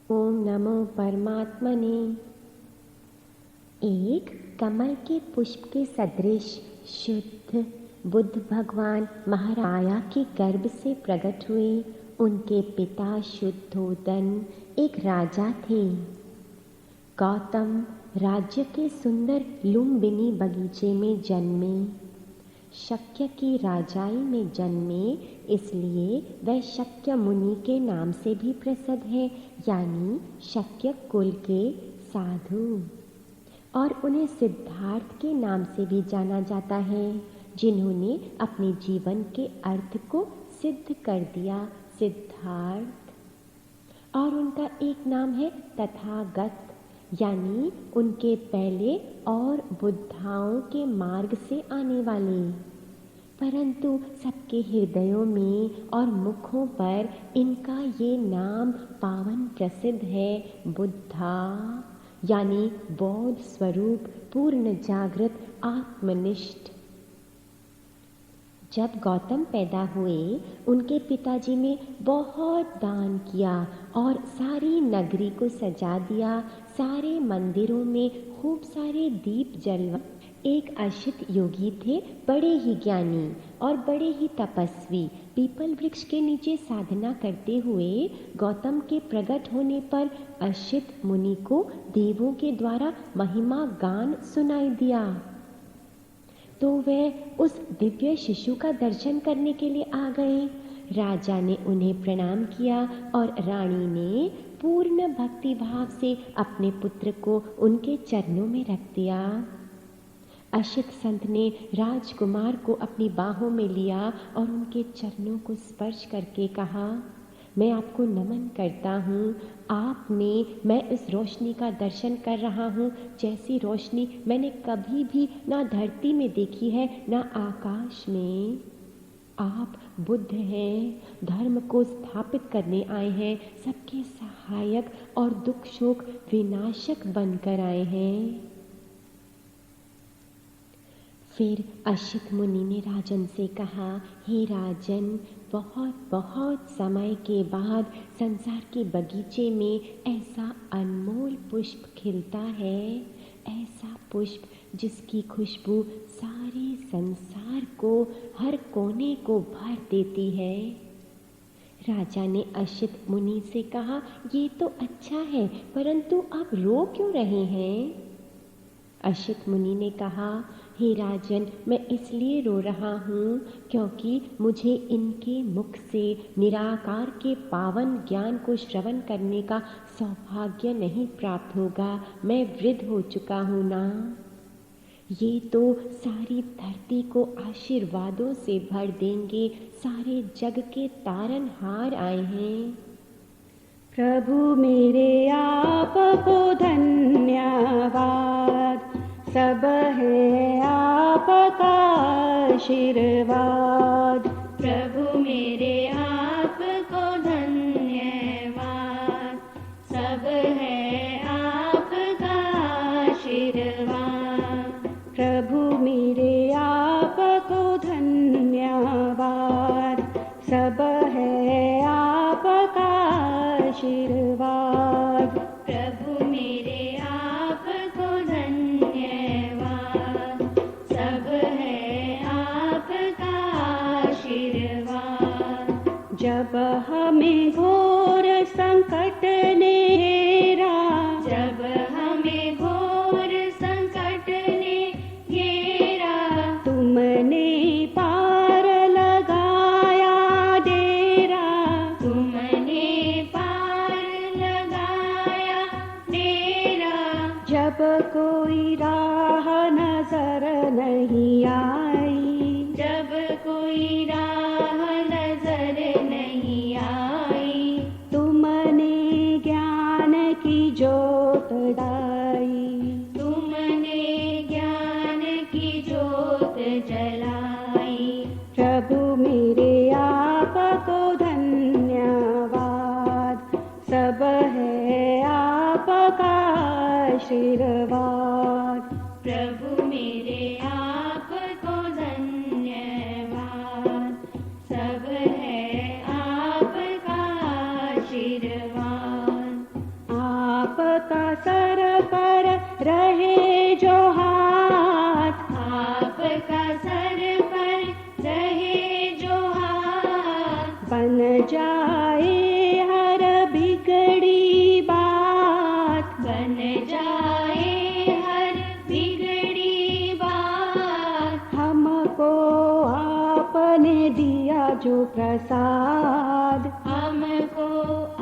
ओम नमो परमात्मने। एक कमल के पुष्प के सदृश शुद्ध बुद्ध भगवान महामाया के गर्भ से प्रकट हुए। उनके पिता शुद्धोदन एक राजा थे। गौतम राज्य के सुंदर लुम्बिनी बगीचे में जन्मे। शक्य की राजाई में जन्मे, इसलिए वह शक्य मुनि के नाम से भी प्रसिद्ध है, यानी शक्य कुल के साधु। और उन्हें सिद्धार्थ के नाम से भी जाना जाता है, जिन्होंने अपने जीवन के अर्थ को सिद्ध कर दिया, सिद्धार्थ। और उनका एक नाम है तथागत, यानी उनके पहले और बुद्धाओं के मार्ग से आने वाले। परंतु सबके हृदयों में और मुखों पर इनका ये नाम पावन प्रसिद्ध है, बुद्धा, यानी बौद्ध स्वरूप, पूर्ण जागृत, आत्मनिष्ठ। जब गौतम पैदा हुए, उनके पिताजी ने बहुत दान किया और सारी नगरी को सजा दिया। सारे मंदिरों में खूब सारे दीप जलवा। एक अशित योगी थे, बड़े ही ज्ञानी और बड़े ही तपस्वी। पीपल वृक्ष के नीचे साधना करते हुए गौतम के प्रकट होने पर अशित मुनि को देवों के द्वारा महिमा गान सुनाई दिया। तो वह उस दिव्य शिशु का दर्शन करने के लिए आ गए। राजा ने उन्हें प्रणाम किया और रानी ने पूर्ण भक्ति भाव से अपने पुत्र को उनके चरणों में रख दिया। अशित संत ने राजकुमार को अपनी बाहों में लिया और उनके चरणों को स्पर्श करके कहा, मैं आपको नमन करता हूँ। आप में मैं इस रोशनी का दर्शन कर रहा हूँ, जैसी रोशनी मैंने कभी भी ना धरती में देखी है, ना आकाश में। आप बुद्ध हैं, धर्म को स्थापित करने आए हैं, सबके सहायक और दुख शोक विनाशक बनकर आए हैं। फिर अशित मुनि ने राजन से कहा, हे राजन, बहुत बहुत समय के बाद संसार के बगीचे में ऐसा अनमोल पुष्प खिलता है, ऐसा पुष्प जिसकी खुशबू सारे संसार को, हर कोने को भर देती है। राजा ने अशित मुनि से कहा, ये तो अच्छा है, परंतु आप रो क्यों रहे हैं? अशित मुनि ने कहा, हे राजन, मैं इसलिए रो रहा हूँ क्योंकि मुझे इनके मुख से निराकार के पावन ज्ञान को श्रवण करने का सौभाग्य नहीं प्राप्त होगा। मैं वृद्ध हो चुका हूँ ना। ये तो सारी धरती को आशीर्वादों से भर देंगे, सारे जग के तारनहार आए हैं। प्रभु मेरे आपको धन्यवाद, सब है आपका आशीर्वाद। प्रभु मेरे आपको धन्यवाद, सब है आपका आशीर्वाद। प्रभु मेरे आपको धन्यवाद, सब है आपका आशीर्वाद। प्रभु मेरे आपको धन्यवाद, सब है आपका आशीर्वाद। जब हमें घोर संकट ने घेरा, जब हमें घोर संकट ने घेरा, तुमने पार लगाया डेरा। तुमने पार लगाया डेरा। जब कोई राह नजर नहीं आई, जब कोई राह नजर नहीं आई, तुमने ज्ञान की जोत डाई। तुमने ज्ञान की जोत जलाई। प्रभु मेरे आपको धन्यवाद, सब है आपका आशीर्वाद। प्रभु मेरे आपको धन्यवाद, सब है आपका आशीर्वाद। आपका सर पर रहे जो हाथ, आपका सर पर रहे जो हाथ, बन जाए हर बिगड़ी बात, बन जाए हर बिगड़ी बात। हमको आपने दिया जो प्रसाद, हमको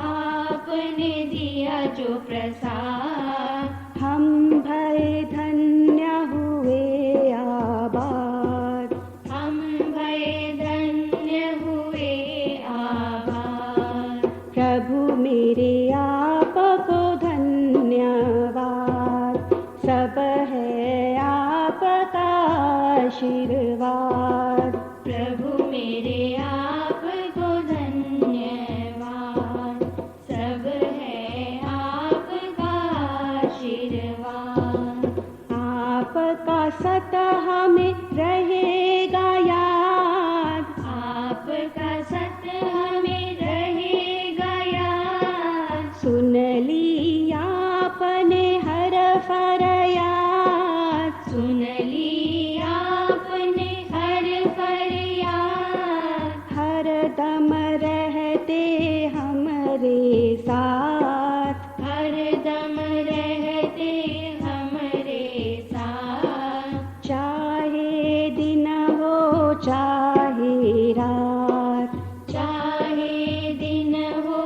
आपने दिया जो प्रसाद, हम भय धन्य हुए आबाद, हम भय धन्य हुए आबाद। प्रभु मेरे आपको धन्यवाद, सब है आपका आशीर्वाद। प्रभु मेरे आपको धन्यवाद, सब है आपका आशीर्वाद। आपका सतह में रहेगा याद, आपका सत हमें रहेगा याद, सुन ली आपने हर फरियाद, सुन ली आपने हर फरियाद। हर दम रहते हमारे साथ, हर दम रहते हमारे साथ, चाहे दिन हो चाहे रात, चाहे दिन हो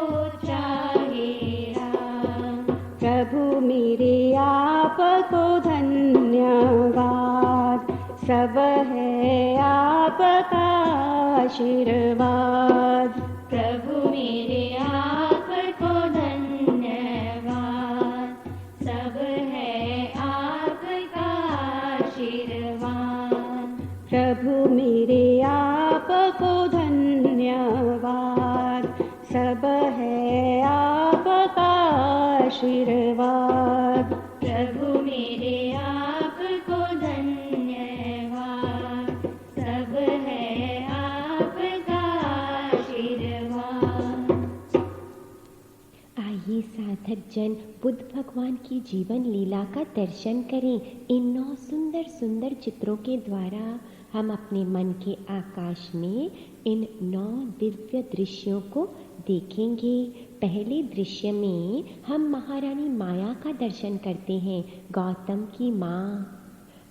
चाहे रात। प्रभु मेरे आपको धन्यवाद, सब है आपका आशीर्वाद। प्रभु मेरे आपको धन्यवाद, सब है आपका आशीर्वाद। प्रभु मेरे आपको धन्यवाद, सब है आपका आशीर्वाद। प्रभु मेरे आपको धन्यवाद, सब है आपका आशीर्वाद। आइए साधक जन बुद्ध भगवान की जीवन लीला का दर्शन करें। इन 9 सुंदर सुंदर चित्रों के द्वारा हम अपने मन के आकाश में इन 9 दिव्य दृश्यों को देखेंगे। पहले दृश्य में हम महारानी माया का दर्शन करते हैं। गौतम की माँ,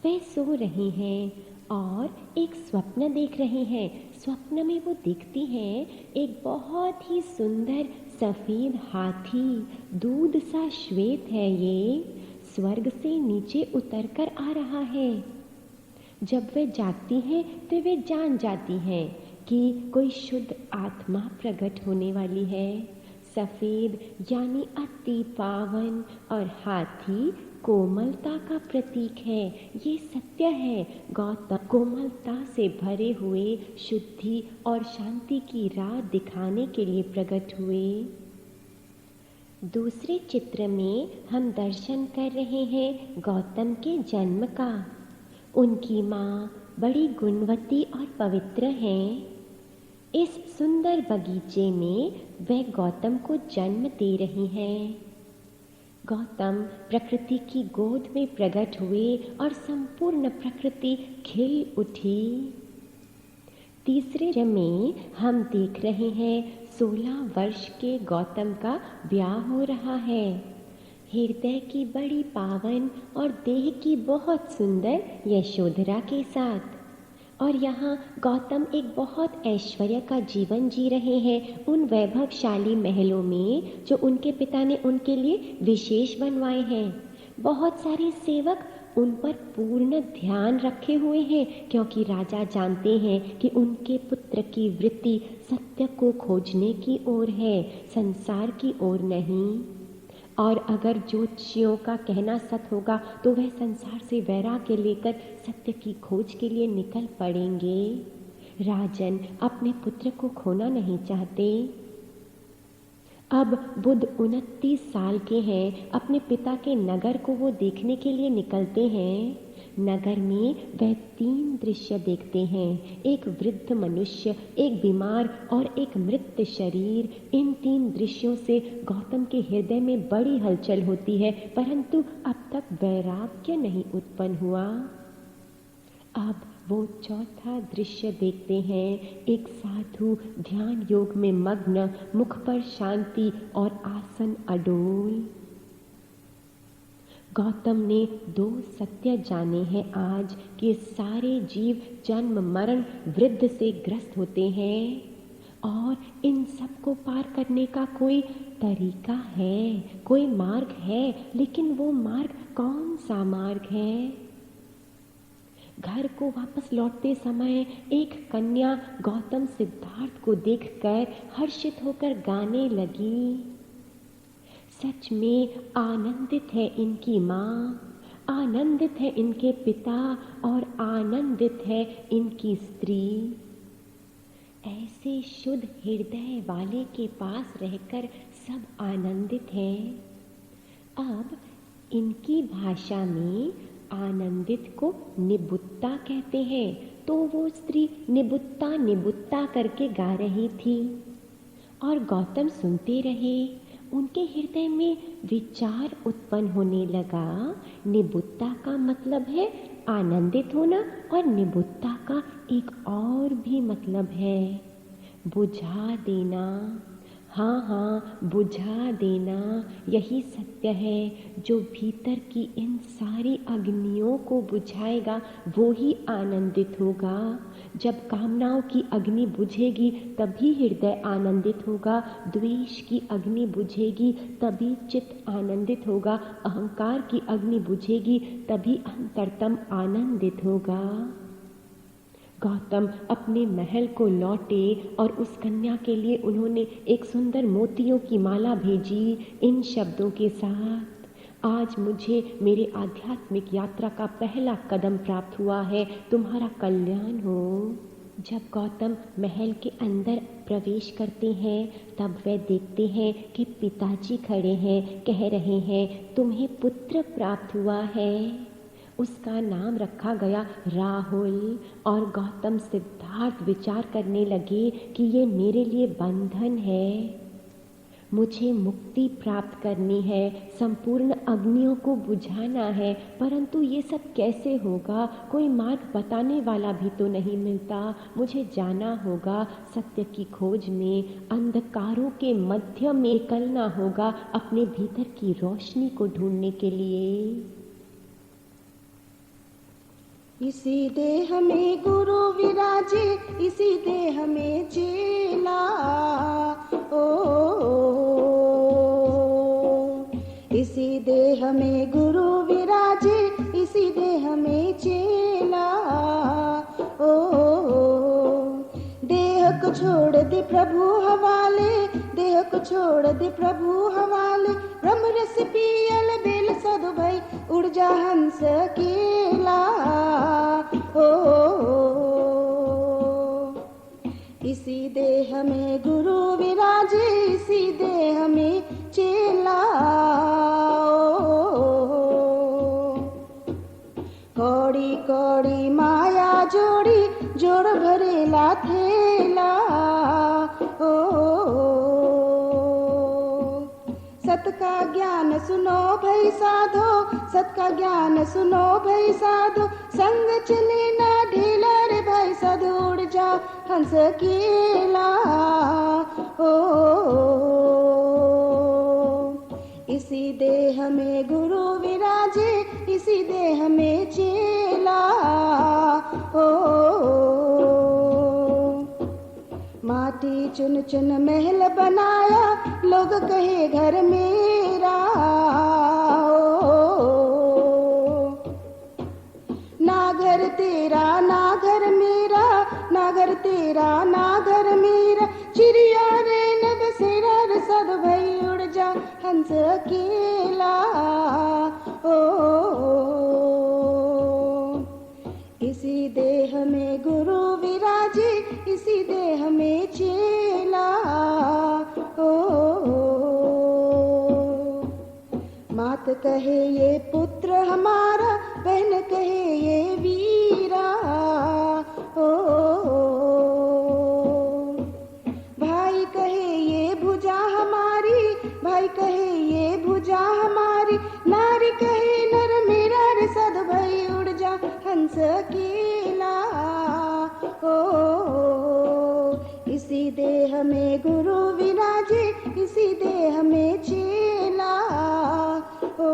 वह सो रही हैं और एक स्वप्न देख रहे हैं। स्वप्न में वो दिखती हैं एक बहुत ही सुंदर सफ़ेद हाथी, दूध सा श्वेत है, ये स्वर्ग से नीचे उतरकर आ रहा है। जब वे जागती हैं तो वे जान जाती हैं कि कोई शुद्ध आत्मा प्रकट होने वाली है। सफ़ेद यानी अति पावन और हाथी कोमलता का प्रतीक है। ये सत्य है। गौतम कोमलता से भरे हुए शुद्धि और शांति की राह दिखाने के लिए प्रकट हुए। दूसरे चित्र में हम दर्शन कर रहे हैं गौतम के जन्म का। उनकी माँ बड़ी गुणवती और पवित्र हैं। इस सुंदर बगीचे में वह गौतम को जन्म दे रही हैं। गौतम प्रकृति की गोद में प्रकट हुए और संपूर्ण प्रकृति खिल उठी। तीसरे में हम देख रहे हैं 16 वर्ष के गौतम का ब्याह हो रहा है। हृदय की बड़ी पावन और देह की बहुत सुंदर यशोधरा के साथ। और यहाँ गौतम एक बहुत ऐश्वर्य का जीवन जी रहे हैं उन वैभवशाली महलों में जो उनके पिता ने उनके लिए विशेष बनवाए हैं। बहुत सारे सेवक उन पर पूर्ण ध्यान रखे हुए हैं, क्योंकि राजा जानते हैं कि उनके पुत्र की वृत्ति सत्य को खोजने की ओर है, संसार की ओर नहीं। और अगर ज्योतिषियों का कहना सत्य होगा तो वह संसार से वैराग्य लेकर सत्य की खोज के लिए निकल पड़ेंगे। राजन अपने पुत्र को खोना नहीं चाहते। अब बुद्ध 29 साल के हैं। अपने पिता के नगर को वो देखने के लिए निकलते हैं। नगर में वह 3 दृश्य देखते हैं। एक वृद्ध मनुष्य, एक बीमार और एक मृत शरीर। इन 3 दृश्यों से गौतम के हृदय में बड़ी हलचल होती है, परंतु अब तक वैराग्य नहीं उत्पन्न हुआ। अब वो चौथा दृश्य देखते हैं। एक साधु ध्यान योग में मग्न, मुख पर शांति और आसन अडोल। गौतम ने 2 सत्य जाने हैं आज कि सारे जीव जन्म मरण वृद्ध से ग्रस्त होते हैं और इन सब को पार करने का कोई तरीका है, कोई मार्ग है, लेकिन वो मार्ग कौन सा मार्ग है? घर को वापस लौटते समय एक कन्या गौतम सिद्धार्थ को देखकर हर्षित होकर गाने लगी। सच में आनंदित है इनकी माँ, आनंदित है इनके पिता और आनंदित है इनकी स्त्री। ऐसे शुद्ध हृदय वाले के पास रहकर सब आनंदित हैं। अब इनकी भाषा में आनंदित को निबुत्ता कहते हैं, तो वो स्त्री निबुत्ता निबुत्ता करके गा रही थी और गौतम सुनते रहे। उनके हृदय में विचार उत्पन्न होने लगा। निबुत्ता का मतलब है आनंदित होना और निबुत्ता का एक और भी मतलब है बुझा देना। हाँ हाँ, बुझा देना, यही सत्य है। जो भीतर की इन सारी अग्नियों को बुझाएगा वो ही आनंदित होगा। जब कामनाओं की अग्नि बुझेगी तभी हृदय आनंदित होगा, द्वेष की अग्नि बुझेगी तभी चित्त आनंदित होगा, अहंकार की अग्नि बुझेगी तभी अंतरतम आनंदित होगा। गौतम अपने महल को लौटे और उस कन्या के लिए उन्होंने एक सुंदर मोतियों की माला भेजी इन शब्दों के साथ, आज मुझे मेरे आध्यात्मिक यात्रा का पहला कदम प्राप्त हुआ है, तुम्हारा कल्याण हो। जब गौतम महल के अंदर प्रवेश करते हैं तब वे देखते हैं कि पिताजी खड़े हैं, कह रहे हैं तुम्हें पुत्र प्राप्त हुआ है। उसका नाम रखा गया राहुल और गौतम सिद्धार्थ विचार करने लगे कि ये मेरे लिए बंधन है, मुझे मुक्ति प्राप्त करनी है, संपूर्ण अग्नियों को बुझाना है, परंतु ये सब कैसे होगा? कोई मार्ग बताने वाला भी तो नहीं मिलता। मुझे जाना होगा सत्य की खोज में, अंधकारों के मध्य में निकलना होगा अपने भीतर की रोशनी को ढूंढने के लिए। इसी देह में गुरु विराजे, इसी देह में चेला। ओ, इसी देह में गुरु विराजे, इसी देह में चेला। ओ, देह को छोड़ दे प्रभु हवाले, देह को छोड़ दे प्रभु हवाले। ब्रह्म रस पियल बेल साधु भाई, उड़ जा हंस केला। ओ, इसी देह में गुरु विराजे, इसी देह में चेला। कौड़ी कौड़ी माया जोड़ी, जोड़ भरेला थेला। ओ, सत का ज्ञान सुनो भई साधो, सत का ज्ञान सुनो भई साधो। संग चले ना ढीला रे भाई साधु, उड़ जा हंस केला। ओ, इसी देह में गुरु विराजे, इसी देह में चेला। ओ, माटी चुन चुन महल बनाया, लोग कहे घर मेरा। ना घर तेरा ना घर मेरा, ना घर तेरा ना घर मेरा। चिड़िया रे न बसेरा रे साधु भाई, उड़ जा हंस अकेला। ओ, इसी देह में गुरु विराजे, इसी देह में चेला। ओ, मात कहे ये पुत्र हमारा, वह बहन कहे ये वीरा, ओ भाई कहे ये भुजा हमारी, भाई कहे ये भुजा हमारी, नारी कहे नर मेरा रे सद भई उड़ जा हंस अकेला, ओ इसी देह में गुरु विराजे, इसी देह में चेला, ओ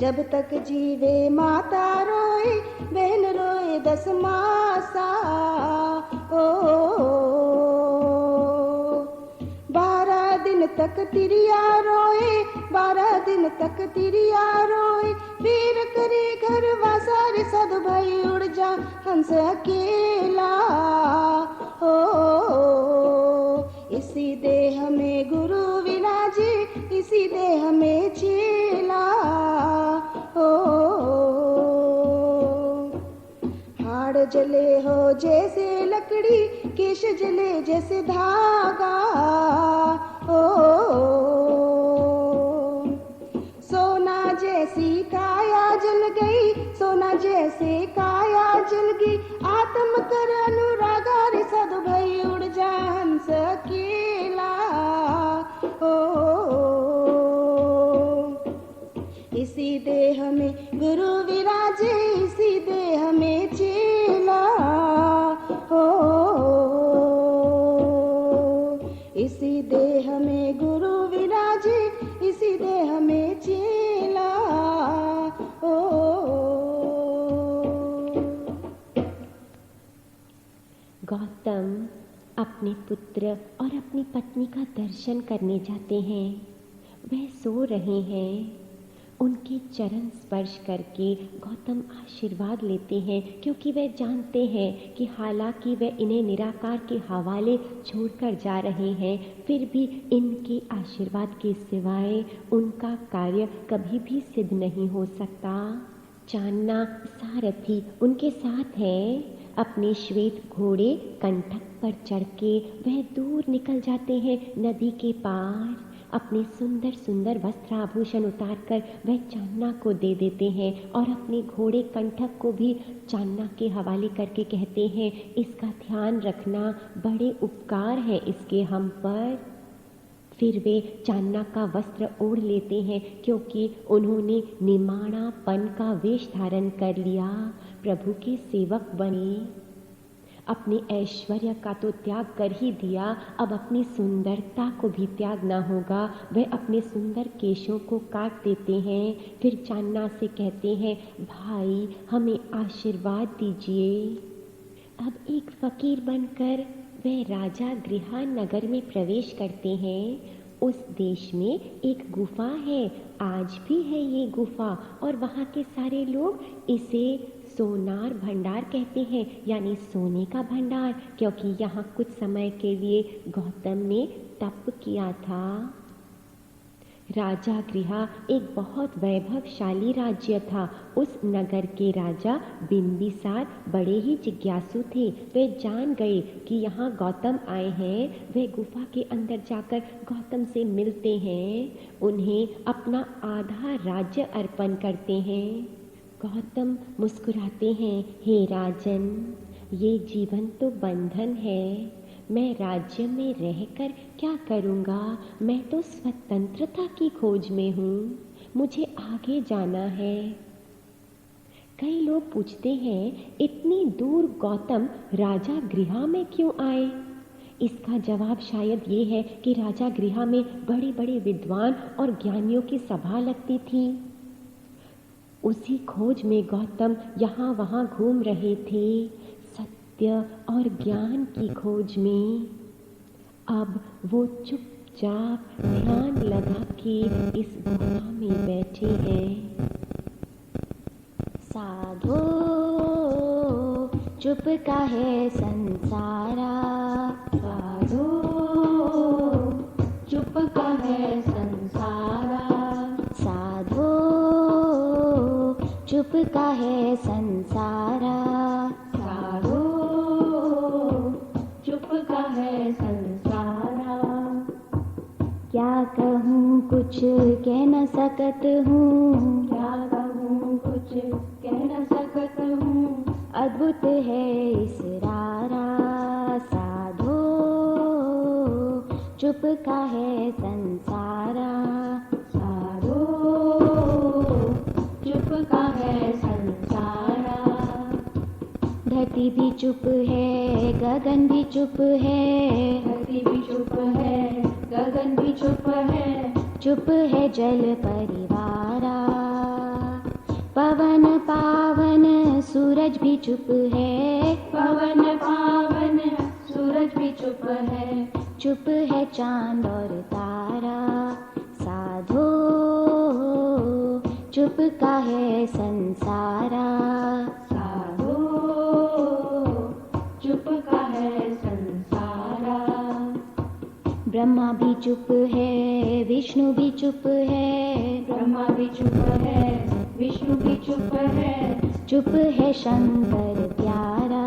जब तक जीवे माता रोए, बहन रोए 10 मासा, ओ 12 दिन तक तिरिया रोए, 12 दिन तक तिरिया रोए, फिर करे घर वासा रे सद भाई उड़ जा हंस अकेला, ओ इसी देह में गुरु विराजे, इसी देह में चेला, ओ हाड़ जले हो जैसे लकड़ी, केश जले जैसे धागा, ओ सोना जैसी काया जल गई, सोना जैसे काया जल गई, आत्म कर अनुरागा रे सद भई उड़ जा हंस अकेला, ओ इसी देह में गुरु विराजे, इसी देह में चेला, ओ इसी देह में गुरु विराजे, इसी देह में चेला, ओ गौतम अपने पुत्र और अपनी पत्नी का दर्शन करने जाते हैं। वह सो रहे हैं। उनके चरण स्पर्श करके गौतम आशीर्वाद लेते हैं, क्योंकि वे जानते हैं कि हालांकि वे इन्हें निराकार के हवाले छोड़कर जा रहे हैं, फिर भी इनके आशीर्वाद के सिवाय उनका कार्य कभी भी सिद्ध नहीं हो सकता। चांदना सारथी उनके साथ है। अपने श्वेत घोड़े कंटक पर चढ़ के वह दूर निकल जाते हैं नदी के पार। अपने सुंदर सुंदर वस्त्राभूषण उतारकर वह चांदना को दे देते हैं और अपने घोड़े कंठक को भी चांदना के हवाले करके कहते हैं, इसका ध्यान रखना, बड़े उपकार है इसके हम पर। फिर वे चांदना का वस्त्र ओढ़ लेते हैं, क्योंकि उन्होंने निमाणापन का वेश धारण कर लिया, प्रभु के सेवक बने। अपने ऐश्वर्य का तो त्याग कर ही दिया, अब अपनी सुंदरता को भी त्यागना होगा। वह अपने सुंदर केशों को काट देते हैं, फिर चांदना से कहते हैं, भाई हमें आशीर्वाद दीजिए। अब एक फकीर बनकर वह राजा गृहा नगर में प्रवेश करते हैं। उस देश में एक गुफा है, आज भी है ये गुफा, और वहाँ के सारे लोग इसे सोनार भंडार कहते हैं, यानी सोने का भंडार, क्योंकि यहाँ कुछ समय के लिए गौतम ने तप किया था। राजा गृहा एक बहुत वैभवशाली राज्य था। उस नगर के राजा बिंबिसार बड़े ही जिज्ञासु थे। वे जान गए कि यहाँ गौतम आए हैं। वे गुफा के अंदर जाकर गौतम से मिलते हैं, उन्हें अपना आधा राज्य अर्पण करते हैं। गौतम मुस्कुराते हैं, हे राजन, ये जीवन तो बंधन है, मैं राज्य में रहकर क्या करूँगा? मैं तो स्वतंत्रता की खोज में हूँ, मुझे आगे जाना है। कई लोग पूछते हैं, इतनी दूर गौतम राजा गृहा में क्यों आए? इसका जवाब शायद ये है कि राजा गृहा में बड़े बड़े विद्वान और ज्ञानियों की सभा लगती थी। उसी खोज में गौतम यहाँ वहाँ घूम रहे थे, सत्य और ज्ञान की खोज में। अब वो चुपचाप ध्यान लगा के इस गुफा में बैठे हैं। साधो चुप काहे संसारा, साधो चुप काहे संसारा, साधो चुप काहे संसारा, साधो चुप काहे संसारा। क्या कहूँ कुछ कह न सकत हूँ, क्या कहूँ कुछ कह न सकत हूँ। अद्भुत है इसरारा साधो, चुप का है संसारा। साधो चुप का है संसारा। धरती भी चुप है, गगन भी चुप है, धरती भी चुप है, गगन भी चुप है। चुप है जल परिवारा। पवन पावन सूरज भी चुप है, पवन पावन सूरज भी चुप है। चुप है चांद और तारा। साधो चुप का है संसारा। साधो चुप का है संसारा। ब्रह्मा भी चुप है, विष्णु भी चुप है, ब्रह्मा भी चुप है, विष्णु भी चुप है। चुप है शंकर प्यारा।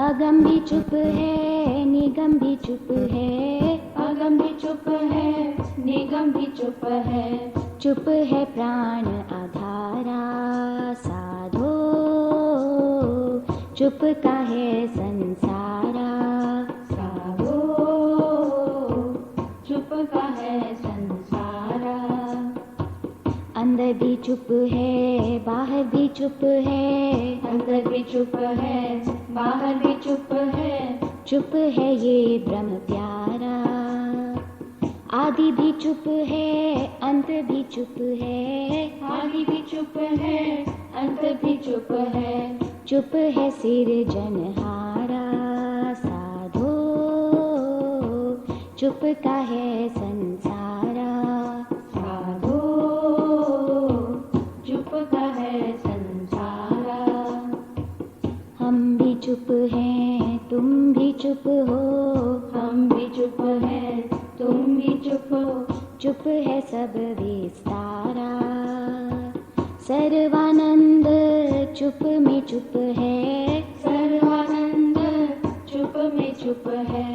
अगम भी चुप है, निगम भी चुप है, अगम भी चुप है, निगम भी चुप है। चुप है प्राण आधारा। साधो चुप का है संसारा। साधो चुप का है संसारा। अंदर भी चुप है, बाहर भी चुप है, अंदर भी चुप है, बाहर भी चुप है। चुप है ये ब्रह्म प्यारा। आदि भी चुप है, अंत भी चुप है, आदि भी चुप है, अंत भी चुप है। चुप है सिरजनहारा। साधो चुप का है संसारा। साधो चुप का है संसारा। हम भी चुप हैं, तुम भी चुप हो, हम भी चुप हैं, तुम भी चुप हो। चुप है सब विस्तारा। सर्वानंद चुप में चुप है, सर्वानंद चुप में चुप है।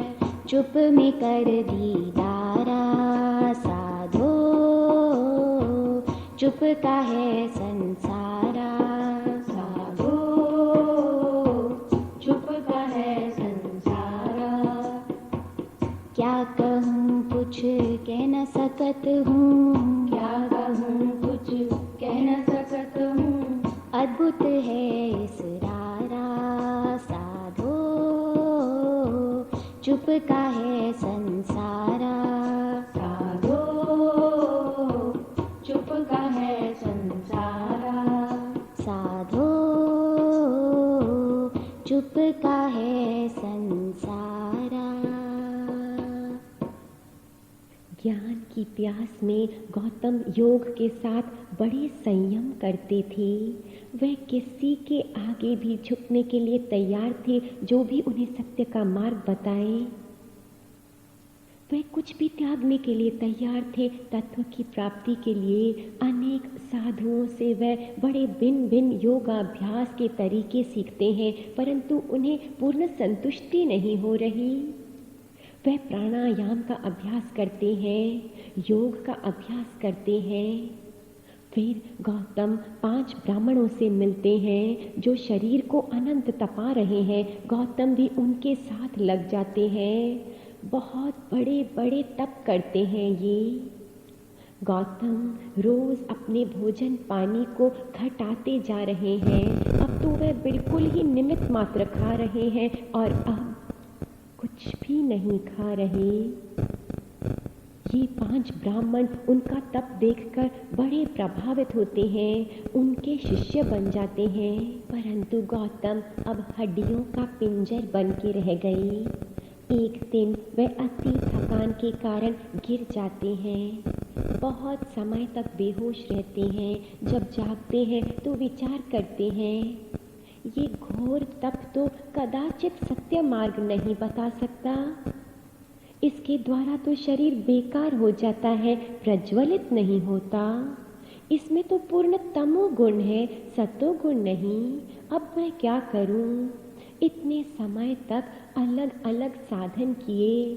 चुप में कर दीदारा। साधो चुप का है संसारा। साधो चुप का है संसारा। क्या कहूँ कुछ कह न सकत हूँ, क्या कहूँ कुछ कह न सकत हूँ। अद्भुत है इसरारा। साधो चुप का है संसारा। साधो चुप का है संसारा। साधो चुप का है संसारा। ज्ञान की प्यास में गौतम योग के साथ बड़े संयम करते थे। वह किसी के आगे भी झुकने के लिए तैयार थे जो भी उन्हें सत्य का मार्ग बताए। वह कुछ भी त्यागने के लिए तैयार थे तत्व की प्राप्ति के लिए। अनेक साधुओं से वह बड़े भिन्न भिन्न योगाभ्यास के तरीके सीखते हैं, परंतु उन्हें पूर्ण संतुष्टि नहीं हो रही। वह प्राणायाम का अभ्यास करते हैं, योग का अभ्यास करते हैं। फिर गौतम 5 ब्राह्मणों से मिलते हैं जो शरीर को अनंत तपा रहे हैं। गौतम भी उनके साथ लग जाते हैं। बहुत बड़े बड़े तप करते हैं ये। गौतम रोज अपने भोजन पानी को घटाते जा रहे हैं। अब तो वह बिल्कुल ही निमित्त मात्र खा रहे हैं और अब कुछ भी नहीं खा रहे। ये 5 ब्राह्मण उनका तप देखकर बड़े प्रभावित होते हैं, उनके शिष्य बन जाते हैं। परंतु गौतम अब हड्डियों का पिंजर बन के रह गए। एक दिन वह अति थकान के कारण गिर जाते हैं। बहुत समय तक बेहोश रहते हैं। जब जागते हैं तो विचार करते हैं, ये घोर तप तो कदाचित सत्य मार्ग नहीं बता सकता। इसके द्वारा तो शरीर बेकार हो जाता है, प्रज्वलित नहीं होता। इसमें तो पूर्ण तमो गुण है, सतो गुण नहीं। अब मैं क्या करूं? इतने समय तक अलग अलग साधन किए,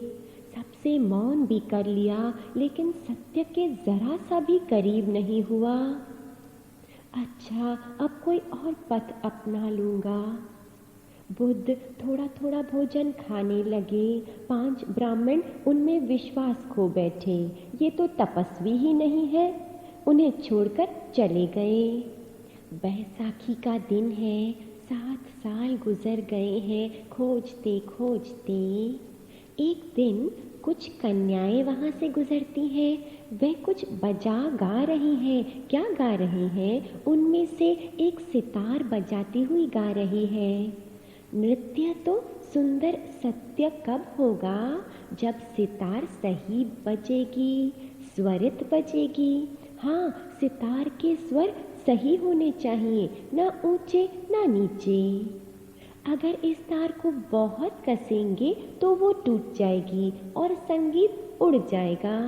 सबसे मौन भी कर लिया, लेकिन सत्य के जरा सा भी करीब नहीं हुआ। अच्छा, अब कोई और पथ अपना लूँगा। बुद्ध थोड़ा थोड़ा भोजन खाने लगे। 5 ब्राह्मण उनमें विश्वास खो बैठे, ये तो तपस्वी ही नहीं है, उन्हें छोड़कर चले गए। बैसाखी का दिन है, 7 साल गुजर गए हैं खोजते खोजते। एक दिन कुछ कन्याएं वहाँ से गुजरती हैं। वे कुछ बजा गा रही हैं। क्या गा रही हैं? उनमें से एक सितार बजाती हुई गा रही है। नृत्य तो सुंदर सत्य कब होगा? जब सितार सही बजेगी, स्वरित बजेगी। हाँ, सितार के स्वर सही होने चाहिए, ना ऊंचे ना नीचे। अगर इस तार को बहुत कसेंगे तो वो टूट जाएगी और संगीत उड़ जाएगा,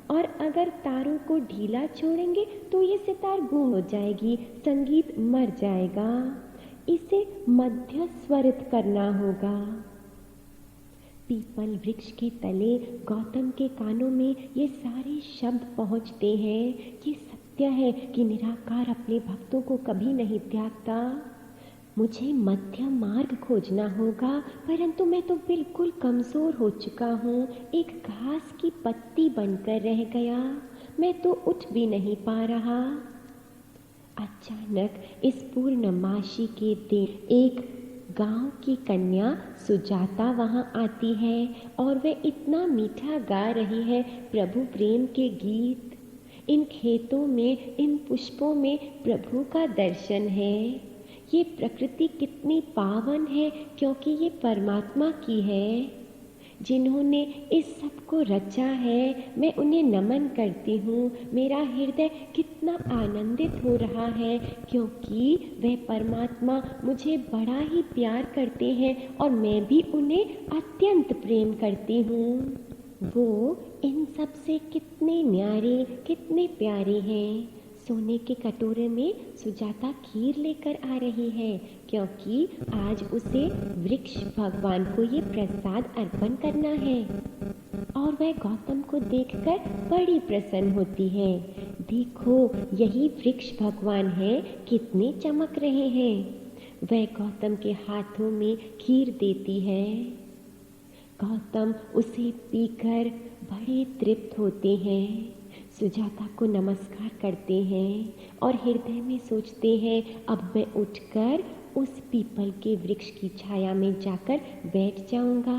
और अगर तारों को ढीला छोड़ेंगे तो ये सितार गूंग हो जाएगी, संगीत मर जाएगा। इसे मध्य स्वरित करना होगा। पीपल वृक्ष के तले गौतम के कानों में ये सारे शब्द पहुँचते हैं। ये सत्य है कि निराकार अपने भक्तों को कभी नहीं त्यागता। मुझे मध्य मार्ग खोजना होगा, परंतु मैं तो बिल्कुल कमज़ोर हो चुका हूँ, एक घास की पत्ती बनकर रह गया। मैं तो उठ भी नहीं पा रहा। अचानक इस पूर्णमासी के दिन एक गांव की कन्या सुजाता वहां आती है और वे इतना मीठा गा रही है प्रभु प्रेम के गीत। इन खेतों में, इन पुष्पों में प्रभु का दर्शन है। ये प्रकृति कितनी पावन है, क्योंकि ये परमात्मा की है। जिन्होंने इस सब को रचा है, मैं उन्हें नमन करती हूँ। मेरा हृदय कितना आनंदित हो रहा है, क्योंकि वह परमात्मा मुझे बड़ा ही प्यार करते हैं और मैं भी उन्हें अत्यंत प्रेम करती हूँ। वो इन सब से कितने न्यारे, कितने प्यारे हैं। सोने के कटोरे में सुजाता खीर लेकर आ रही है, क्योंकि आज उसे वृक्ष भगवान को ये प्रसाद अर्पण करना है। और वह गौतम को देखकर बड़ी प्रसन्न होती है। देखो, यही वृक्ष भगवान है, कितने चमक रहे हैं। वह गौतम के हाथों में खीर देती है। गौतम उसे पीकर बड़े तृप्त होते हैं। सुजाता को नमस्कार करते हैं और हृदय में सोचते हैं, अब मैं उठकर उस पीपल के वृक्ष की छाया में जाकर बैठ जाऊंगा।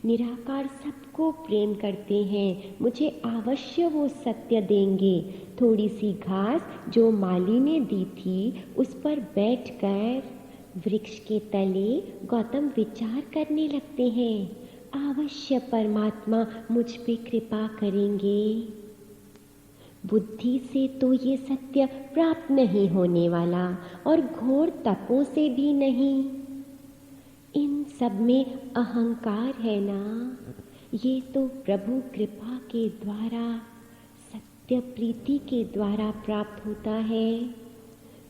निराकार सबको प्रेम करते हैं, मुझे अवश्य वो सत्य देंगे। थोड़ी सी घास जो माली ने दी थी, उस पर बैठकर वृक्ष के तले गौतम विचार करने लगते हैं। अवश्य परमात्मा मुझ पे कृपा करेंगे। बुद्धि से तो ये सत्य प्राप्त नहीं होने वाला, और घोर तपों से भी नहीं। इन सब में अहंकार है ना, ये तो प्रभु कृपा के द्वारा, सत्य प्रीति के द्वारा प्राप्त होता है।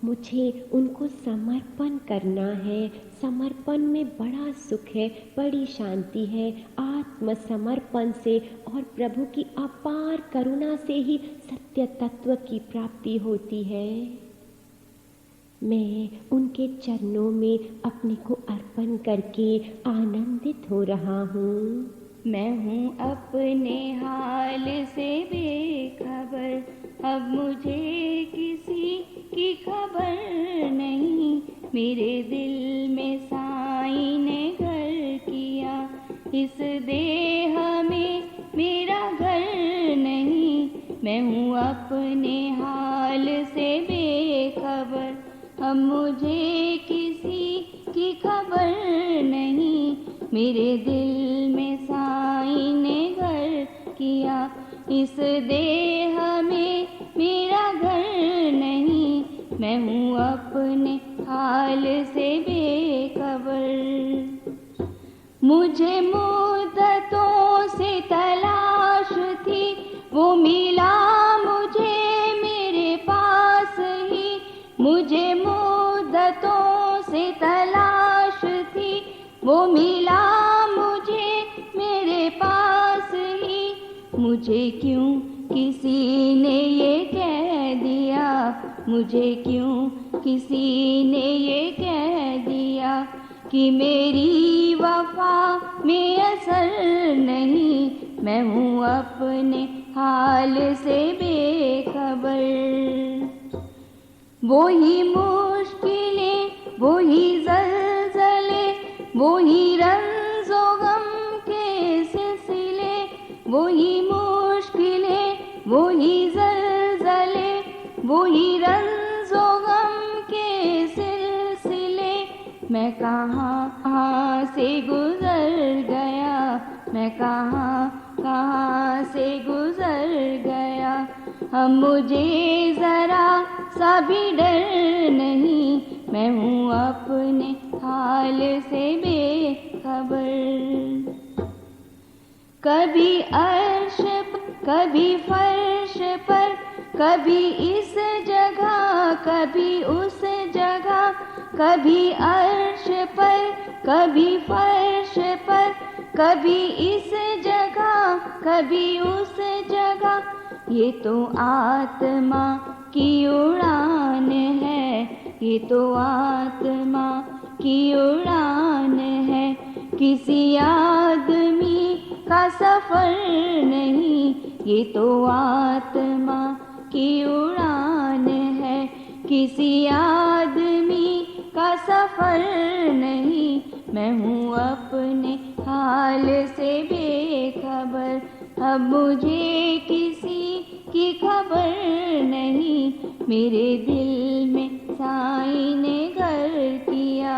मुझे उनको समर्पण करना है। समर्पण में बड़ा सुख है, बड़ी शांति है। आत्मसमर्पण से और प्रभु की अपार करुणा से ही सत्य तत्व की प्राप्ति होती है। मैं उनके चरणों में अपने को अर्पण करके आनंदित हो रहा हूँ। मैं हूँ अपने हाल से बेखबर, अब मुझे किसी की खबर नहीं। मेरे दिल में साईं ने घर किया, इस देह में मेरा घर नहीं। मैं हूँ अपने हाल से बेखबर, अब मुझे किसी की खबर नहीं। मेरे दिल में साईं ने घर किया, इस देह में मेरा घर नहीं। मैं हूँ अपने हाल से बेखबर। मुझे मुद्दतों से तलाश थी, वो मिला मुझे मेरे पास ही। मुझे मुद्दतों से तलाश थी, वो मिला मुझे मेरे पास मुझे क्यों किसी ने ये कह दिया, मुझे क्यों किसी ने ये कह दिया कि मेरी वफा में असर नहीं, मैं हूँ अपने हाल से बेखबर। वही मुश्किलें, वही ज़लज़ले, वही रंज़ो गम के सिलसिले, वही मुश्किलें, वही ज़लज़ले, वही रंज़ो गम के सिलसिले। मैं कहाँ से गुज़र गया, मैं कहाँ से गुज़र गया। अब मुझे ज़रा सा भी डर नहीं, मैं हूँ अपने हाल से बेखबर। कभी अर्श कभी फर्श पर, कभी इस जगह कभी उस जगह, कभी अर्श पर कभी फर्श पर, कभी इस जगह कभी उस जगह। ये तो आत्मा की उड़ान है, ये तो आत्मा की उड़ान है, किसी आदमी का सफर नहीं। ये तो आत्मा की उड़ान है, किसी आदमी का सफर नहीं। मैं हूँ अपने हाल से बेखबर, अब मुझे किसी की खबर नहीं। मेरे दिल में साईं ने घर किया,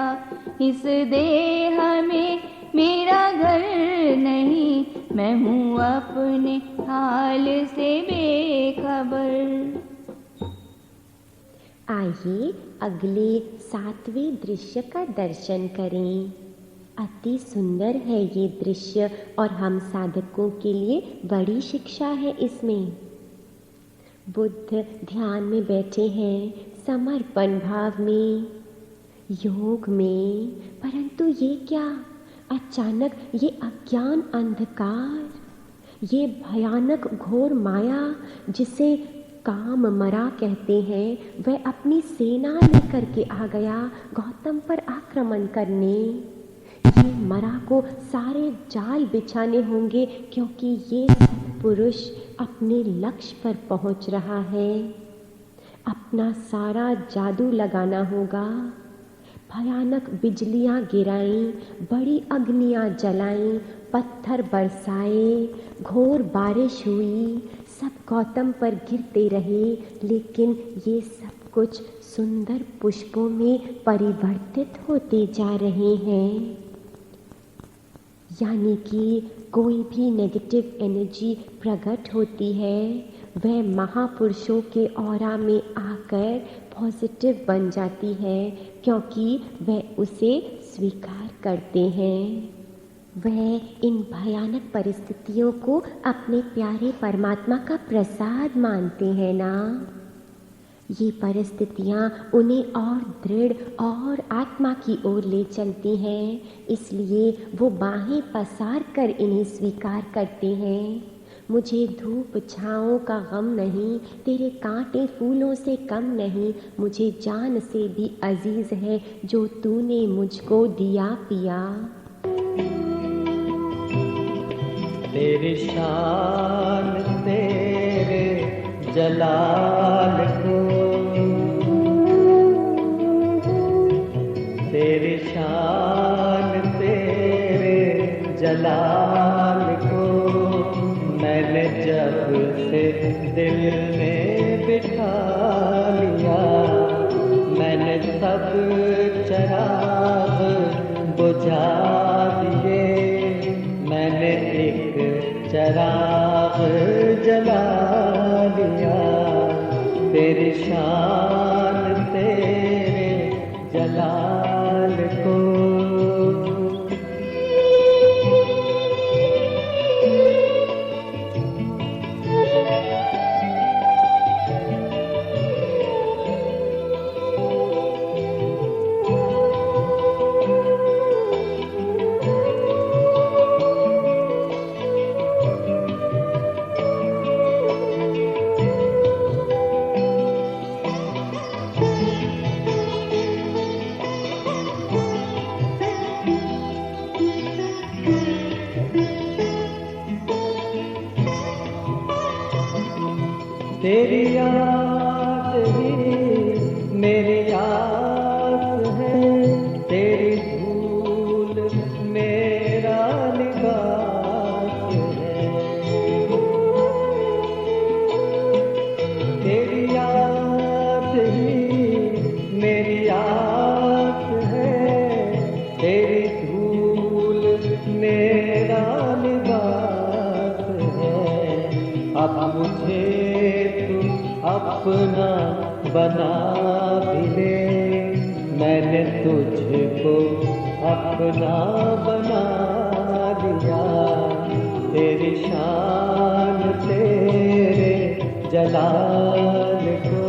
इस देह में मेरा घर नहीं। मैं हूँ अपने हाल से बेखबर। आइए अगले 7वें दृश्य का दर्शन करें। अति सुंदर है ये दृश्य और हम साधकों के लिए बड़ी शिक्षा है इसमें। बुद्ध ध्यान में बैठे हैं, समर्पण भाव में, योग में, परंतु ये क्या, अचानक ये अज्ञान अंधकार, ये भयानक घोर माया जिसे काम मरा कहते हैं, वह अपनी सेना लेकर के आ गया गौतम पर आक्रमण करने। ये मरा को सारे जाल बिछाने होंगे क्योंकि ये सत्पुरुष अपने लक्ष्य पर पहुंच रहा है। अपना सारा जादू लगाना होगा। भयानक बिजलियां गिराईं, बड़ी अग्नियां जलाईं, पत्थर बरसाए, घोर बारिश हुई, सब गौतम पर गिरते रहे, लेकिन ये सब कुछ सुंदर पुष्पों में परिवर्तित होते जा रहे हैं। यानी कि कोई भी नेगेटिव एनर्जी प्रकट होती है, वह महापुरुषों के ऑरा में आकर पॉजिटिव बन जाती है, क्योंकि वह उसे स्वीकार करते हैं। वह इन भयानक परिस्थितियों को अपने प्यारे परमात्मा का प्रसाद मानते हैं ना। ये परिस्थितियाँ उन्हें और दृढ़ और आत्मा की ओर ले चलती हैं, इसलिए वो बाहें पसार कर इन्हें स्वीकार करते हैं। मुझे धूप छाँव का गम नहीं, तेरे कांटे फूलों से कम नहीं, मुझे जान से भी अजीज है जो तूने मुझको दिया पिया। तेरी शान तेरे जलाल को, तेरी शान तेरे जलाल को मैंने जब से दिल में बिठा लिया। मैंने सब चराग बुझा दिए, मैंने एक चराग जला दिया। तेरी शान तेरे जलाल को। तेरी याद ही मेरी याद है, तेरी धूल मेरा लिबास है। तेरी याद ही मेरी याद है, तेरी धूल मेरा लिबास है। अब मुझे अपना बना भी ले, मैंने तुझको अपना बना लिया। तेरी शान तेरे जलाल को।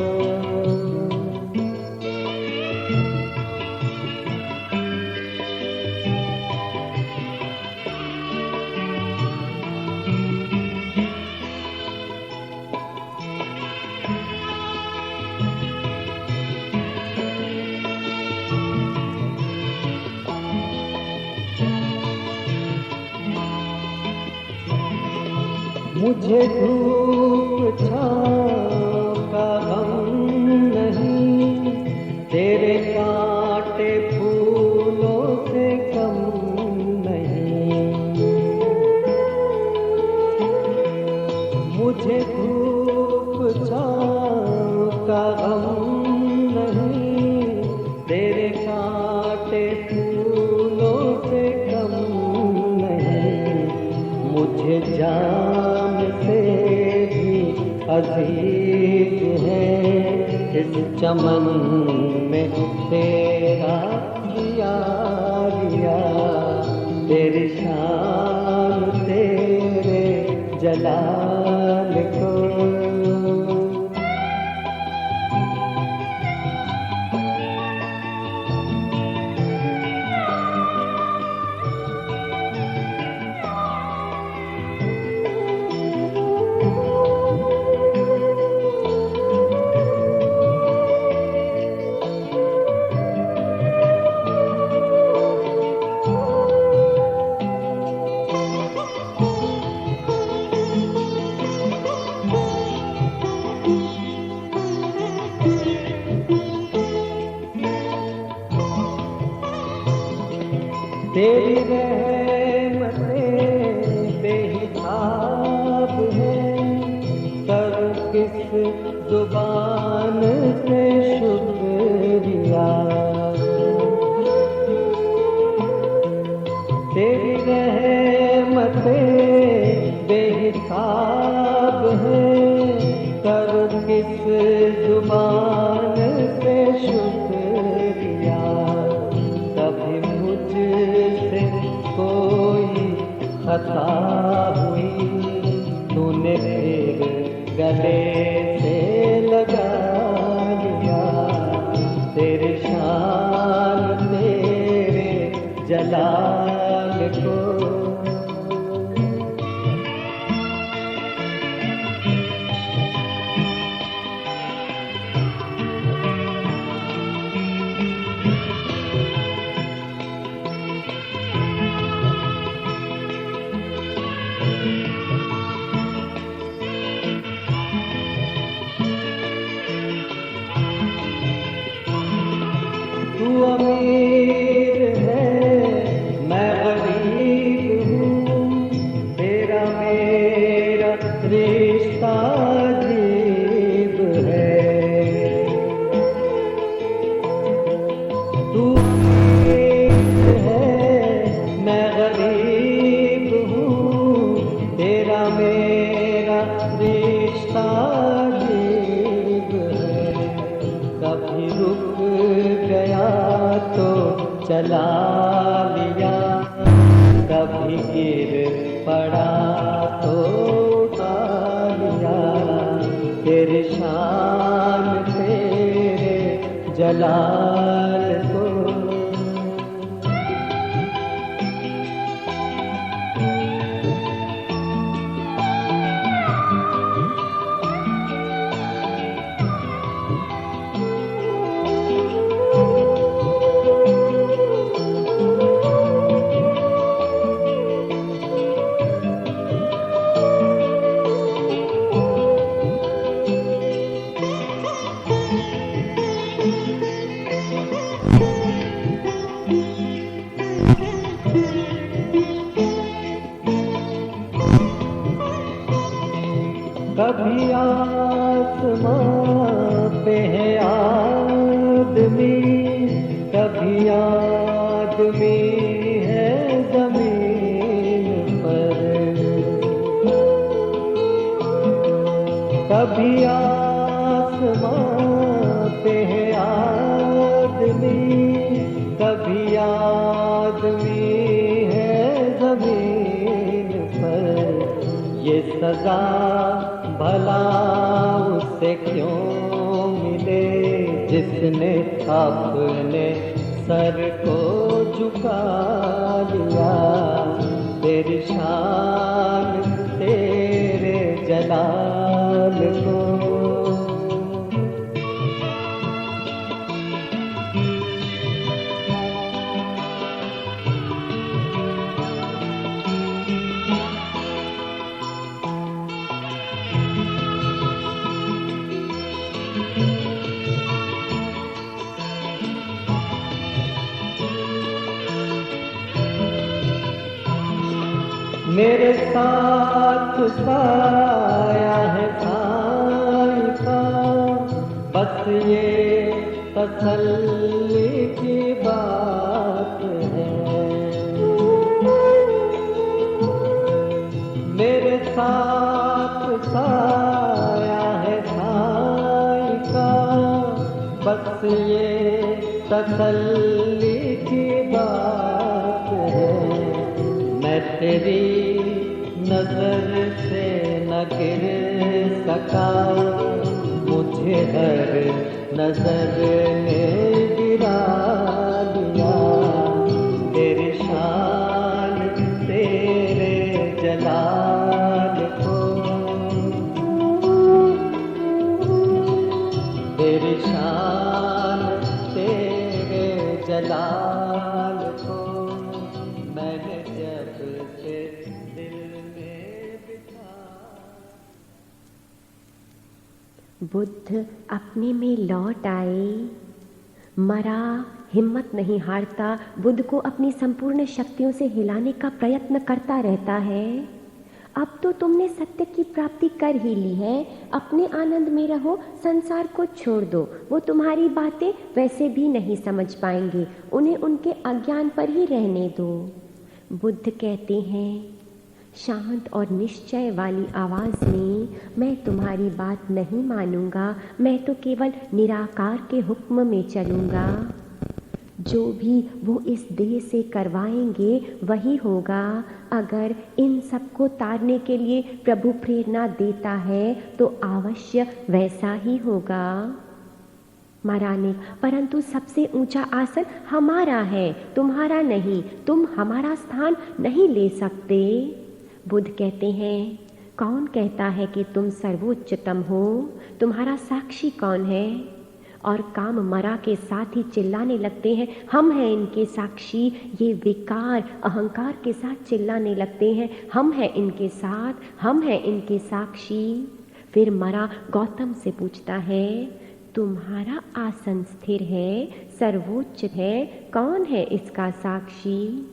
मुझे धूप छाँव का गम नहीं, तेरे कांटे फूलों से कम नहीं। मुझे धूप छाँव का गम नहीं, तेरे कांटे फूलों से कम नहीं। मुझे जान से भी अजीज है इस चमन में तेरा दिया लिया। तेरी शान तेरे जलाल को। तेरी रहमतें बेहिसाब हैं, कर किस जुबान से शुक्रिया। तेरी रहमतें बेहिसाब हैं, कर किस जुबान से शुक्रिया। कभी मुझसे कोई खता हुई, तूने फिर गले से लगा लिया। तेरी शान तेरे जलाल को। तू अमीर है मैं गरीब हूँ, तेरा मेरा रिश्ता अजीब है। तू अमीर है मैं गरीब हूँ, तेरा मेरा रिश्ता अजीब है। कभी रुक गया तो चला लिया, कभी गिर पड़ा तो उठा लिया। तेरी शान तेरे जलाल को। कभी आसमां पे है आदमी, कभी आदमी है जमीन पर, कभी आसमां पे है आदमी, कभी आदमी है जमीन पर। ये सजा भला उसे क्यों मिले जिसने अपने सर को झुका लिया। तेरी शान तेरे जलाल को, मेरे साथ साया है साई का, बस ये तसल्ली की बात है। मेरे साथ साया है साई का, बस ये तसल्ली की बात है। मैं तेरी नजर से न गिर सका, मुझे हर नजर ने गिरा दिया। तेरी शान तेरे जलाल को, तेरी शान तेरे जलाल को मैंने जब से दिल में बिठा। बुद्ध अपने में लौट आए। मरा हिम्मत नहीं हारता, बुद्ध को अपनी संपूर्ण शक्तियों से हिलाने का प्रयत्न करता रहता है। अब तो तुमने सत्य की प्राप्ति कर ही ली है, अपने आनंद में रहो, संसार को छोड़ दो। वो तुम्हारी बातें वैसे भी नहीं समझ पाएंगे, उन्हें उनके अज्ञान पर ही रहने दो। बुद्ध कहते हैं शांत और निश्चय वाली आवाज में, मैं तुम्हारी बात नहीं मानूंगा, मैं तो केवल निराकार के हुक्म में चलूंगा। जो भी वो इस देह से करवाएंगे वही होगा। अगर इन सबको तारने के लिए प्रभु प्रेरणा देता है तो अवश्य वैसा ही होगा। महारानी, परंतु सबसे ऊंचा आसन हमारा है, तुम्हारा नहीं। तुम हमारा स्थान नहीं ले सकते। बुद्ध कहते हैं कौन कहता है कि तुम सर्वोच्चतम हो? तुम्हारा साक्षी कौन है? और काम मरा के साथ ही चिल्लाने लगते हैं हम हैं इनके साक्षी। ये विकार अहंकार के साथ चिल्लाने लगते हैं हम हैं इनके साथ, हम हैं इनके साक्षी। फिर मरा गौतम से पूछता है तुम्हारा आसन स्थिर है, सर्वोच्च है, कौन है इसका साक्षी?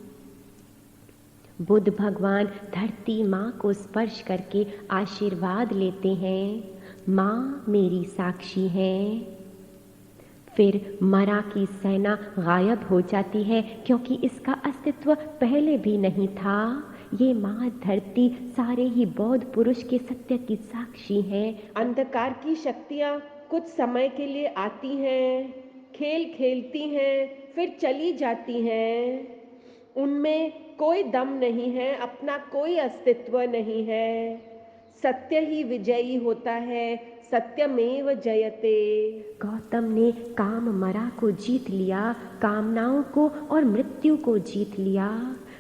बुद्ध भगवान धरती माँ को स्पर्श करके आशीर्वाद लेते हैं, माँ मेरी साक्षी है। फिर मरा की सेना गायब हो जाती है क्योंकि इसका अस्तित्व पहले भी नहीं था। ये माँ धरती सारे ही बौद्ध पुरुष के सत्य की साक्षी है। अंधकार की शक्तियाँ कुछ समय के लिए आती हैं, खेल खेलती हैं, फिर चली जाती हैं। उनमें कोई दम नहीं है, अपना कोई अस्तित्व नहीं है। सत्य ही विजयी होता है, सत्यमेव जयते। गौतम ने काम मरा को जीत लिया, कामनाओं को और मृत्यु को जीत लिया।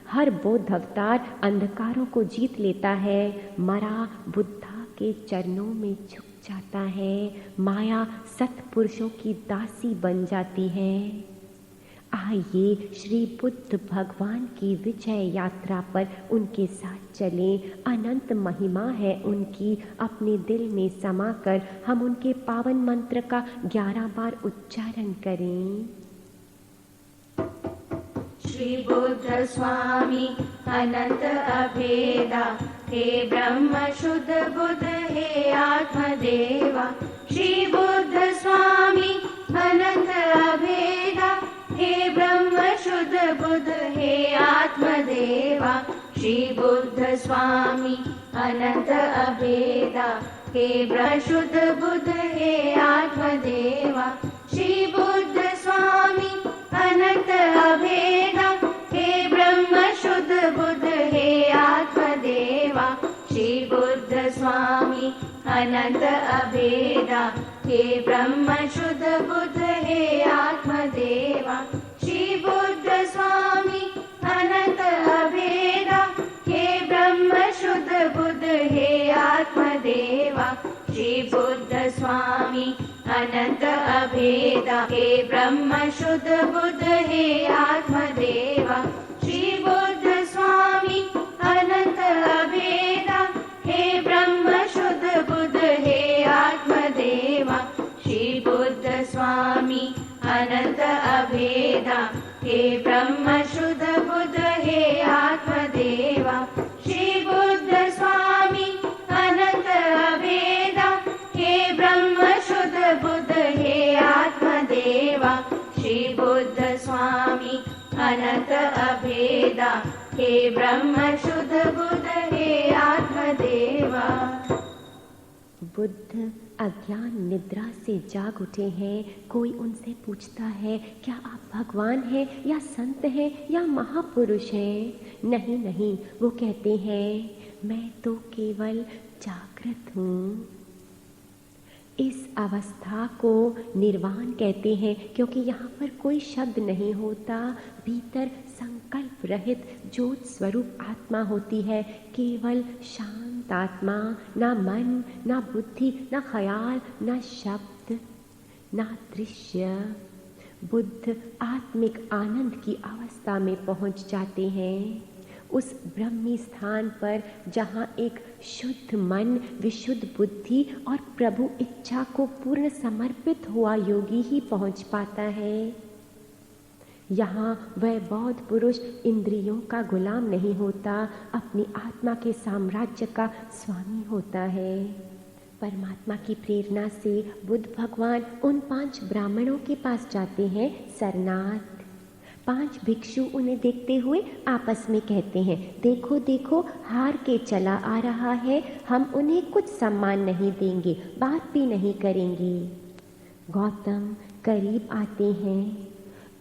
हर बौद्ध अवतार अंधकारों को जीत लेता है। मरा बुद्धा के चरणों में झुक जाता है, माया सत्पुरुषों की दासी बन जाती है। आइए श्री बुद्ध भगवान की विजय यात्रा पर उनके साथ चलें। अनंत महिमा है उनकी, अपने दिल में समाकर हम उनके पावन मंत्र का 11 बार उच्चारण करें। श्री बुद्ध स्वामी अनंत अभेदा, हे ब्रह्म शुद्ध बुद्ध हे आत्मदेवा। श्री बुद्ध स्वामी अनंत अभेदा, हे ब्रह्म शुद्ध बुद्ध हे आत्मदेवा। श्री बुद्ध स्वामी अनंत अभेदा, हे ब्रह्म शुद्ध बुद्ध हे आत्मदेवा। श्री बुद्ध स्वामी अनंत अभेदा, हे ब्रह्म शुद्ध बुद्ध हे आत्मदेवा। श्री बुद्ध स्वामी अनंत अभेदा, हे ब्रह्म शुद्ध बुद्ध हे आत्मदेवा। श्री बुद्ध स्वामी अनंत अभेदा, हे ब्रह्म शुद्ध बुद्ध हे आत्मदेवा। श्री बुद्ध स्वामी अनंत अभेदा, हे ब्रह्म शुद्ध बुद्ध हे आत्मदेवा। श्री बुद्ध स्वामी अनंत अभेदा, हे ब्रह्म शुद्ध बुद्ध हे आत्मदेवा। श्री बुद्ध स्वामी अनंत अभेदा, हे ब्रह्म शुद्ध बुद्ध हे आत्मदेवा। श्री बुद्ध स्वामी अनंत अभेदा, हे ब्रह्म शुद्ध बुद्ध हे आत्मदेवा। श्री बुद्ध स्वामी अनंत अभेदा, हे ब्रह्म शुद्ध बुद्ध हे आत्मदेवा। बुद्ध अज्ञान निद्रा से जाग उठे हैं। कोई उनसे पूछता है, क्या आप भगवान हैं या संत हैं या महापुरुष हैं? नहीं नहीं, वो कहते हैं, मैं तो केवल जागृत हूँ। इस अवस्था को निर्वाण कहते हैं, क्योंकि यहाँ पर कोई शब्द नहीं होता। भीतर संकल्प रहित ज्योत स्वरूप आत्मा होती है, केवल शांत आत्मा। ना मन, ना बुद्धि, ना ख्याल, ना शब्द, ना दृश्य। बुद्ध आत्मिक आनंद की अवस्था में पहुँच जाते हैं, उस ब्रह्मी स्थान पर जहाँ एक शुद्ध मन, विशुद्ध बुद्धि और प्रभु इच्छा को पूर्ण समर्पित हुआ योगी ही पहुँच पाता है। यहाँ वह बौद्ध पुरुष इंद्रियों का गुलाम नहीं होता, अपनी आत्मा के साम्राज्य का स्वामी होता है। परमात्मा की प्रेरणा से बुद्ध भगवान उन 5 ब्राह्मणों के पास जाते हैं, सरनाथ। 5 भिक्षु उन्हें देखते हुए आपस में कहते हैं, देखो देखो, हार के चला आ रहा है, हम उन्हें कुछ सम्मान नहीं देंगे, बात भी नहीं करेंगे। गौतम करीब आते हैं,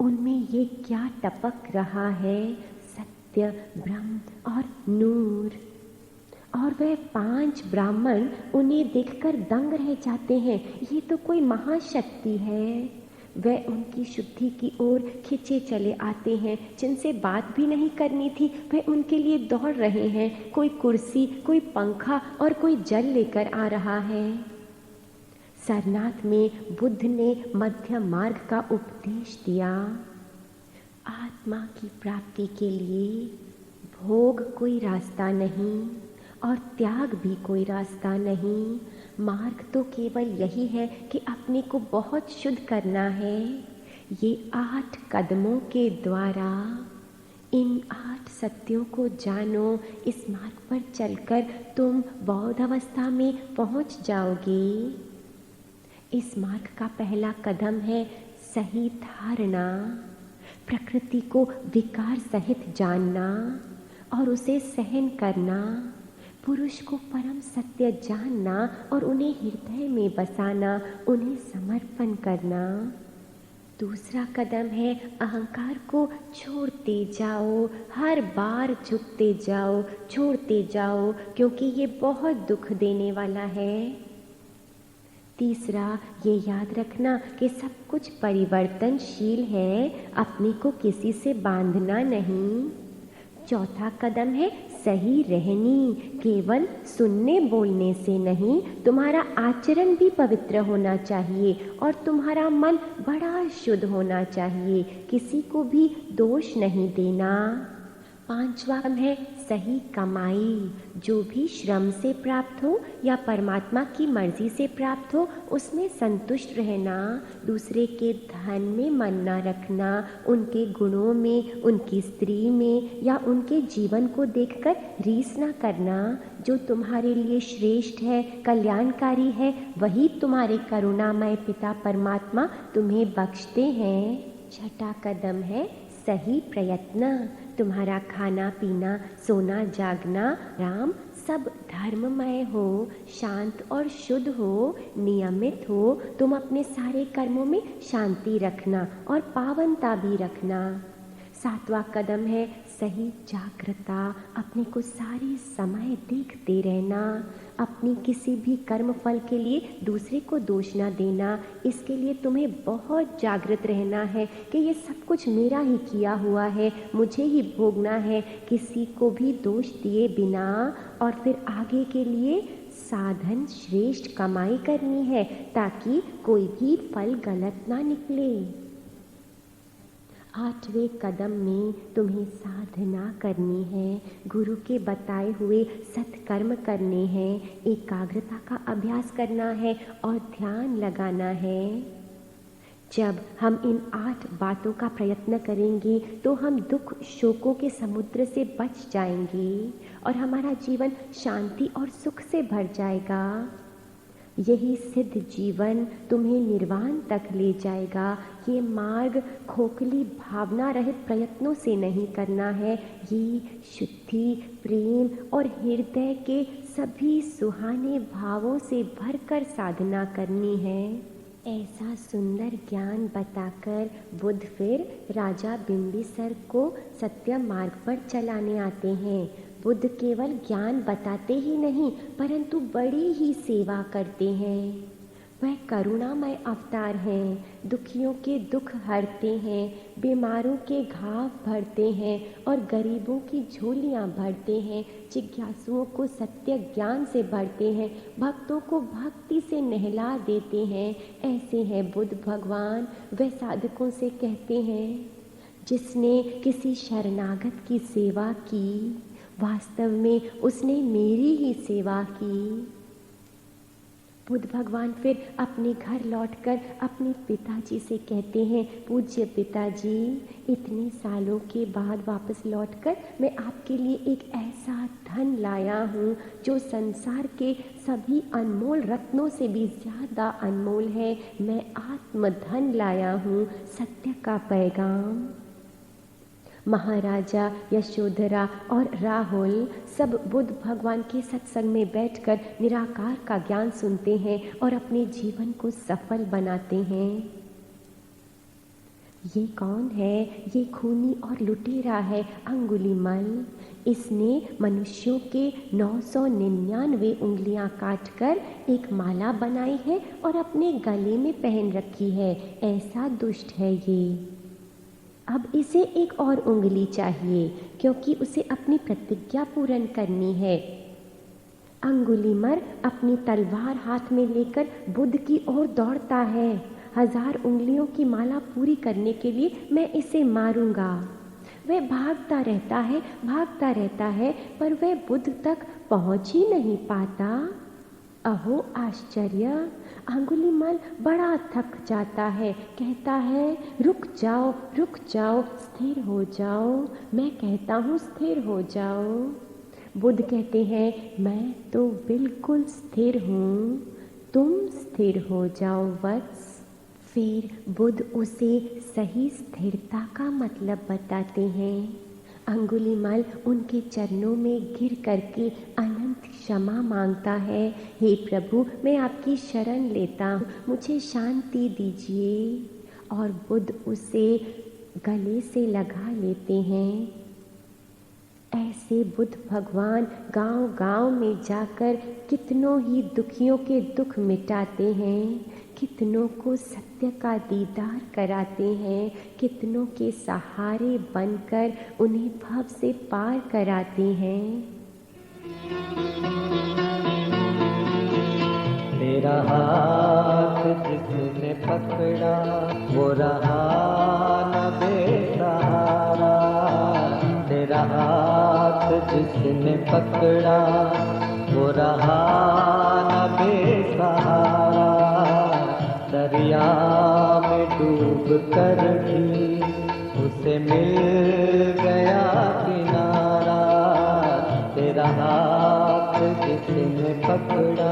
उनमें ये क्या टपक रहा है? सत्य, ब्रह्म और नूर। और वह 5 ब्राह्मण उन्हें देखकर दंग रह जाते हैं, ये तो कोई महाशक्ति है। वह उनकी शुद्धि की ओर खिंचे चले आते हैं, जिनसे बात भी नहीं करनी थी वह उनके लिए दौड़ रहे हैं। कोई कुर्सी, कोई पंखा और कोई जल लेकर आ रहा है। सरनाथ में बुद्ध ने मध्य मार्ग का उपदेश दिया। आत्मा की प्राप्ति के लिए भोग कोई रास्ता नहीं और त्याग भी कोई रास्ता नहीं। मार्ग तो केवल यही है कि अपने को बहुत शुद्ध करना है। ये 8 कदमों के द्वारा इन 8 सत्यों को जानो। इस मार्ग पर चलकर तुम बौद्ध अवस्था में पहुंच जाओगे। इस मार्ग का पहला कदम है सही धारणा, प्रकृति को विकार सहित जानना और उसे सहन करना, पुरुष को परम सत्य जानना और उन्हें हृदय में बसाना, उन्हें समर्पण करना। दूसरा कदम है अहंकार को छोड़ते जाओ, हर बार झुकते जाओ, छोड़ते जाओ, क्योंकि ये बहुत दुख देने वाला है। तीसरा, ये याद रखना कि सब कुछ परिवर्तनशील है, अपने को किसी से बांधना नहीं। चौथा कदम है सही रहनी, केवल सुनने बोलने से नहीं, तुम्हारा आचरण भी पवित्र होना चाहिए और तुम्हारा मन बड़ा शुद्ध होना चाहिए, किसी को भी दोष नहीं देना। पांचवा है सही कमाई जो भी श्रम से प्राप्त हो या परमात्मा की मर्जी से प्राप्त हो, उसमें संतुष्ट रहना, दूसरे के धन में मन न रखना, उनके गुणों में, उनकी स्त्री में या उनके जीवन को देखकर रीस न करना। जो तुम्हारे लिए श्रेष्ठ है, कल्याणकारी है, वही तुम्हारे करुणामय पिता परमात्मा तुम्हें बख्शते हैं। छठा कदम है सही प्रयत्न। तुम्हारा खाना पीना, सोना जागना, राम सब धर्ममय हो, शांत और शुद्ध हो, नियमित हो। तुम अपने सारे कर्मों में शांति रखना और पावनता भी रखना। सातवां कदम है सही जागृता। अपने को सारे समय देखते रहना। अपनी किसी भी कर्म फल के लिए दूसरे को दोष ना देना। इसके लिए तुम्हें बहुत जागृत रहना है कि ये सब कुछ मेरा ही किया हुआ है, मुझे ही भोगना है। किसी को भी दोष दिए बिना और फिर आगे के लिए साधन श्रेष्ठ कमाई करनी है ताकि कोई भी फल गलत ना निकले। आठवें कदम में तुम्हें साधना करनी है, गुरु के बताए हुए सत्कर्म करने हैं, एकाग्रता का अभ्यास करना है और ध्यान लगाना है। जब हम इन 8 बातों का प्रयत्न करेंगे तो हम दुख शोकों के समुद्र से बच जाएंगे और हमारा जीवन शांति और सुख से भर जाएगा। यही सिद्ध जीवन तुम्हें निर्वाण तक ले जाएगा। ये मार्ग खोखली भावना रहित प्रयत्नों से नहीं करना है, ये शुद्धि, प्रेम और हृदय के सभी सुहाने भावों से भरकर साधना करनी है। ऐसा सुंदर ज्ञान बताकर बुद्ध फिर राजा बिंबिसर को सत्य मार्ग पर चलाने आते हैं। बुद्ध केवल ज्ञान बताते ही नहीं परंतु बड़ी ही सेवा करते हैं। वह करुणामय अवतार हैं, दुखियों के दुख हरते हैं, बीमारों के घाव भरते हैं और गरीबों की झोलियां भरते हैं, जिज्ञासुओं को सत्य ज्ञान से भरते हैं, भक्तों को भक्ति से नहला देते हैं। ऐसे हैं बुद्ध भगवान। वे साधकों से कहते हैं, जिसने किसी शरणागत की सेवा की, वास्तव में उसने मेरी ही सेवा की। बुद्ध भगवान फिर अपने घर लौटकर अपने पिताजी से कहते हैं, पूज्य पिताजी, इतने सालों के बाद वापस लौटकर मैं आपके लिए एक ऐसा धन लाया हूँ जो संसार के सभी अनमोल रत्नों से भी ज़्यादा अनमोल है। मैं आत्मधन लाया हूँ, सत्य का पैगाम। महाराजा यशोधरा और राहुल सब बुद्ध भगवान के सत्संग में बैठकर निराकार का ज्ञान सुनते हैं और अपने जीवन को सफल बनाते हैं। ये कौन है? ये खूनी और लुटेरा है अंगुलीमाल। इसने मनुष्यों के 999 उंगलियां काटकर एक माला बनाई है और अपने गले में पहन रखी है। ऐसा दुष्ट है ये। अब इसे एक और उंगली चाहिए क्योंकि उसे अपनी प्रतिज्ञा पूर्ण करनी है। अंगुलीमर अपनी तलवार हाथ में लेकर बुद्ध की ओर दौड़ता है। 1000 उंगलियों की माला पूरी करने के लिए मैं इसे मारूंगा। वह भागता रहता है पर वह बुद्ध तक पहुंच ही नहीं पाता। अहो आश्चर्य! अंगुलीमाल बड़ा थक जाता है, कहता है, रुक जाओ, स्थिर हो जाओ। मैं कहता हूँ स्थिर हो जाओ। बुद्ध कहते हैं, मैं तो बिल्कुल स्थिर हूँ, तुम स्थिर हो जाओ वत्स। फिर बुद्ध उसे सही स्थिरता का मतलब बताते हैं। अंगुलीमाल उनके चरणों में गिर करके अनंत क्षमा मांगता है। हे प्रभु, मैं आपकी शरण लेता हूँ, मुझे शांति दीजिए। और बुद्ध उसे गले से लगा लेते हैं। ऐसे बुद्ध भगवान गांव-गांव में जाकर कितनों ही दुखियों के दुख मिटाते हैं, कितनों को सत्य का दीदार कराते हैं, कितनों के सहारे बनकर उन्हें भव से पार कराते हैं। तेरा हाथ जिसने पकड़ा वो रहा न बेसहारा। तेरा हाथ जिसने पकड़ा, वो रहा न बेसहारा। दरिया में डूब कर भी उसे मिल गया किनारा। तेरा हाथ जिसने पकड़ा।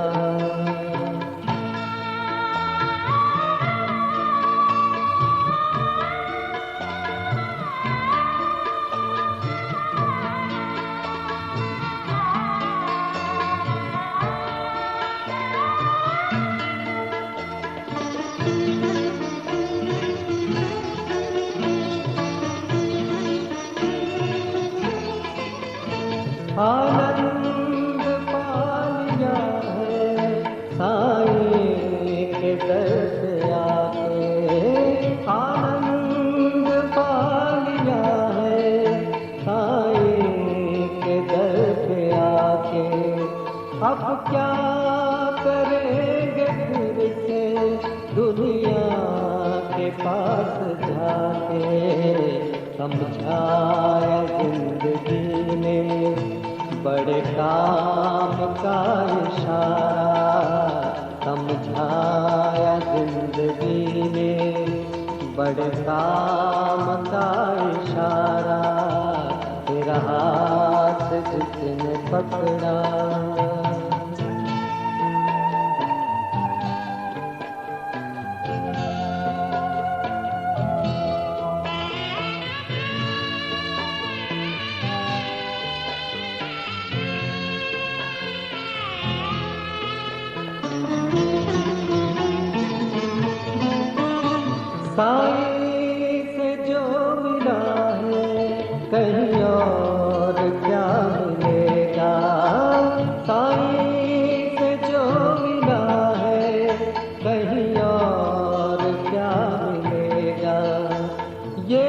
आनंद पा लिया है साईं के दर से आके। आनंद पा लिया है साईं के दर से आके। अब क्या करेंगे फिर से दुनिया के पास जाके। समझाया जिंदगी ने बड़े काम का इशारा। समझाया जिंदगी ने बड़े काम का इशारा। तेरा हाथ जिसने पकड़ा। साईं से जो मिला है कहीं और क्या मिलेगा। साईं से जो मिला है कहीं और क्या मिलेगा। ये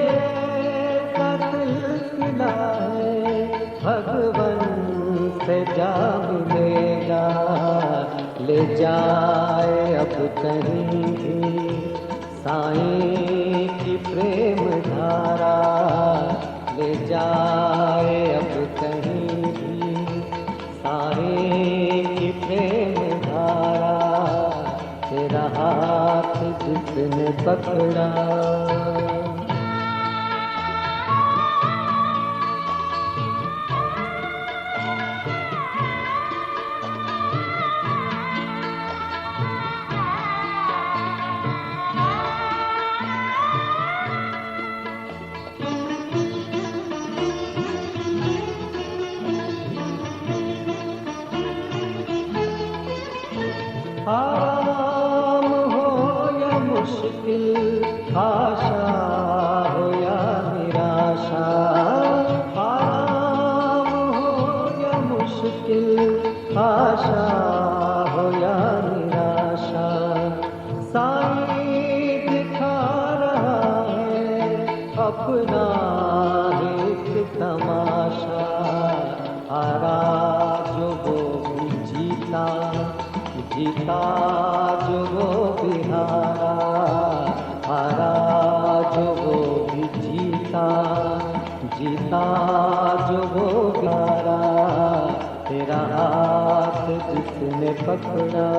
सिलसिला है भगवन से जा मिलेगा। ले जाए अब कहीं भी साईं की प्रेम धारा। ले जाए अब कहीं भी साईं की प्रेम धारा। तेरा हाथ जिसने पकड़ा। आराम हो या मुश्किल, आशा हो या निराशा। आराम हो या मुश्किल, आशा हो या निराशा। साईं दिखा रहा है अपना ही तमाशा। हारा जो वो भी जीता, जीता जो वो भी हारा। हारा जो वो भी जीता, जीता जो वो भी हारा। तेरा हाथ जिसने पकड़ा।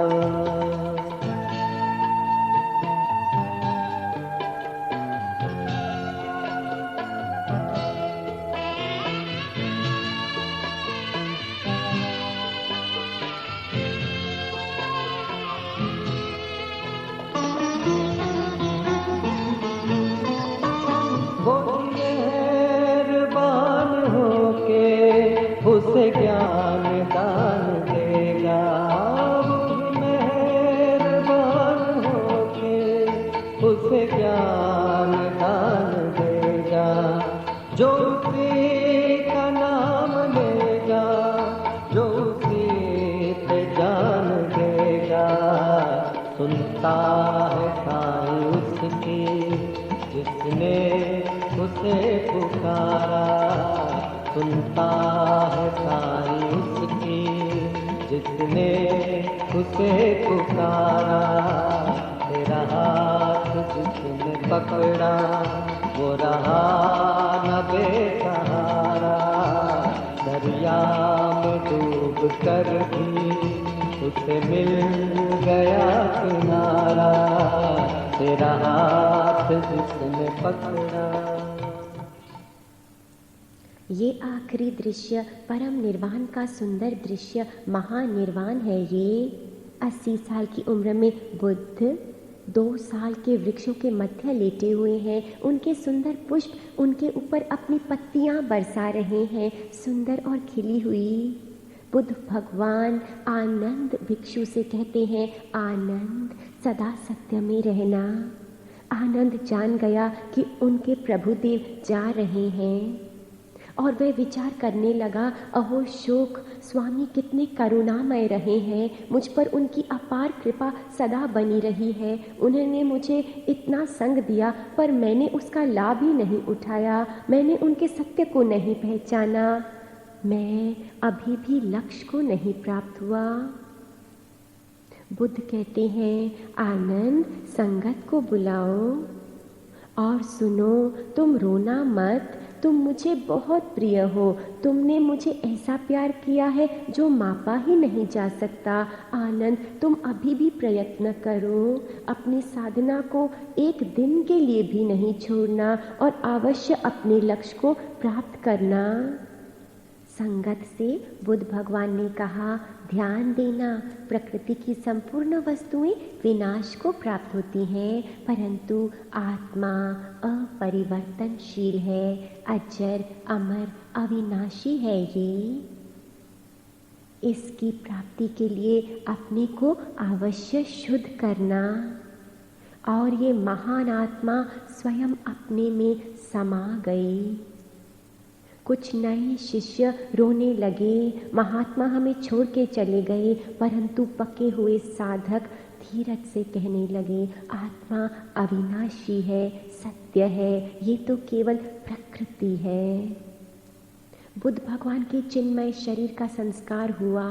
मेहरबान होके उसे ज्ञान दान देगा। मेहरबान होके उसे ज्ञान दान देगा। जो उसी का नाम लेगा, जो उसी पे जान देगा। सुनता है साईं उसकी जिसने उसे पुकारा। सुनता है साईं उसकी जिसने उसे पुकारा। तेरा हाथ जिसने पकड़ा वो रहा न बेसहारा। दरिया में डूब कर भी उसे मिल गया किनारा, तेरा हाथ जिसने पकड़ा। ये आखिरी दृश्य परम निर्वाण का सुंदर दृश्य महानिर्वाण है। ये 80 साल की उम्र में बुद्ध 2 साल के वृक्षों के मध्य लेटे हुए हैं। उनके सुंदर पुष्प उनके ऊपर अपनी पत्तियां बरसा रहे हैं, सुंदर और खिली हुई। बुद्ध भगवान आनंद भिक्षु से कहते हैं, आनंद सदा सत्य में रहना। आनंद जान गया कि उनके प्रभुदेव जा रहे हैं और वह विचार करने लगा, अहो शोक, स्वामी कितने करुणामय रहे हैं, मुझ पर उनकी अपार कृपा सदा बनी रही है। उन्होंने मुझे इतना संग दिया पर मैंने उसका लाभ ही नहीं उठाया, मैंने उनके सत्य को नहीं पहचाना, मैं अभी भी लक्ष्य को नहीं प्राप्त हुआ। बुद्ध कहते हैं, आनंद संगत को बुलाओ और सुनो, तुम रोना मत, तुम मुझे बहुत प्रिय हो, तुमने मुझे ऐसा प्यार किया है जो मापा ही नहीं जा सकता। आनंद, तुम अभी भी प्रयत्न करो, अपनी साधना को एक दिन के लिए भी नहीं छोड़ना और अवश्य अपने लक्ष्य को प्राप्त करना। संगत से बुद्ध भगवान ने कहा, ध्यान देना, प्रकृति की संपूर्ण वस्तुएं विनाश को प्राप्त होती हैं, परंतु आत्मा अपरिवर्तनशील है, अजर अमर अविनाशी है। ये इसकी प्राप्ति के लिए अपने को अवश्य शुद्ध करना और ये महान आत्मा स्वयं अपने में समा गई। कुछ नए शिष्य रोने लगे, महात्मा हमें छोड़ के चले गए, परंतु पके हुए साधक धीरज से कहने लगे, आत्मा अविनाशी है, सत्य है, ये तो केवल प्रकृति है। बुद्ध भगवान के चिन्मय शरीर का संस्कार हुआ।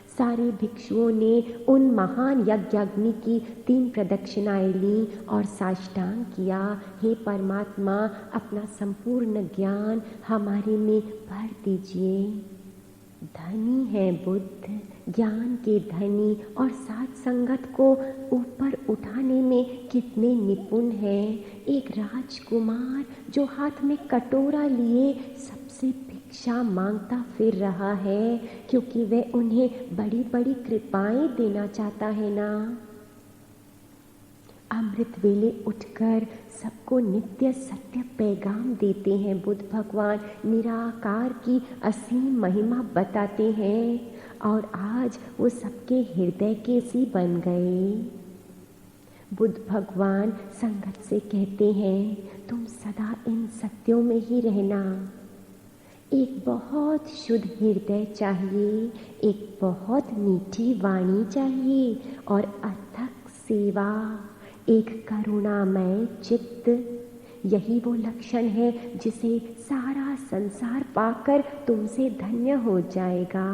सारे भिक्षुओं ने उन महान यज्ञाग्नि की 3 प्रदक्षिणाएं ली और साष्टांग किया, हे परमात्मा, अपना संपूर्ण ज्ञान हमारे में भर दीजिए। धनी है बुद्ध, ज्ञान के धनी, और साथ संगत को ऊपर उठाने में कितने निपुण हैं। एक राजकुमार जो हाथ में कटोरा लिए सबसे भिक्षा मांगता फिर रहा है, क्योंकि वह उन्हें बड़ी बड़ी कृपाएं देना चाहता है ना। अमृत वेले उठकर सबको नित्य सत्य पैगाम देते हैं बुद्ध भगवान, निराकार की असीम महिमा बताते हैं और आज वो सबके हृदय के सी बन गए। बुद्ध भगवान संगत से कहते हैं, तुम सदा इन सत्यों में ही रहना। एक बहुत शुद्ध हृदय चाहिए, एक बहुत मीठी वाणी चाहिए और अथक सेवा, एक करुणामय चित्त। यही वो लक्षण है जिसे सारा संसार पाकर तुमसे धन्य हो जाएगा।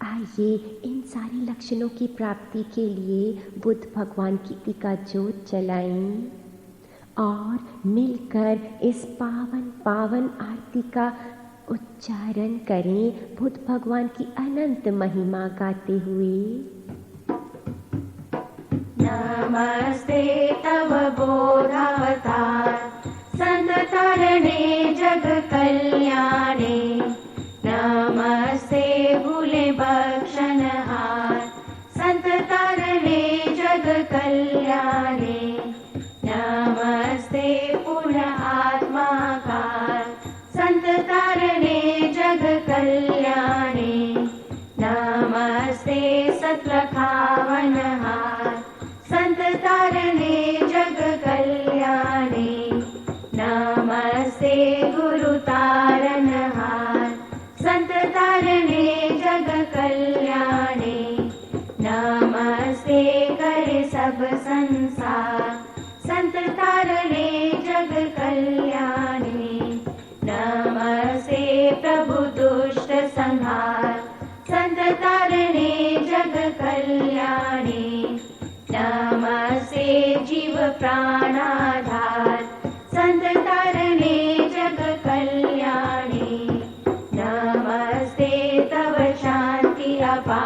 आइए इन सारे लक्षणों की प्राप्ति के लिए बुद्ध भगवान की टीका ज्योत जलाएं और मिलकर इस पावन पावन आरती का उच्चारण करें, बुद्ध भगवान की अनंत महिमा गाते हुए। नमस्ते तव बोधावतार, संत तरणे जग कल्याणे। नमस्ते भूले बख्शनहार, संत तरणे जग कल्याणे। नमस्ते पूर्ण आत्माकार, संत तरणे जग कल्याणे। नमस्ते सतलखावनहार, संत तरणे जग कल्याणे। नमस्ते गुरु तारनहार, संत तरणे जग कल्याणे। नमस्ते करे सब संसार, संत तरणे जग कल्याणे। नमस्ते प्रभु दुष्ट संहार, संत तरणे जग कल्याणे। नमस्ते जीव प्राणाधार, संत तरणे जग कल्याणे। नमस्ते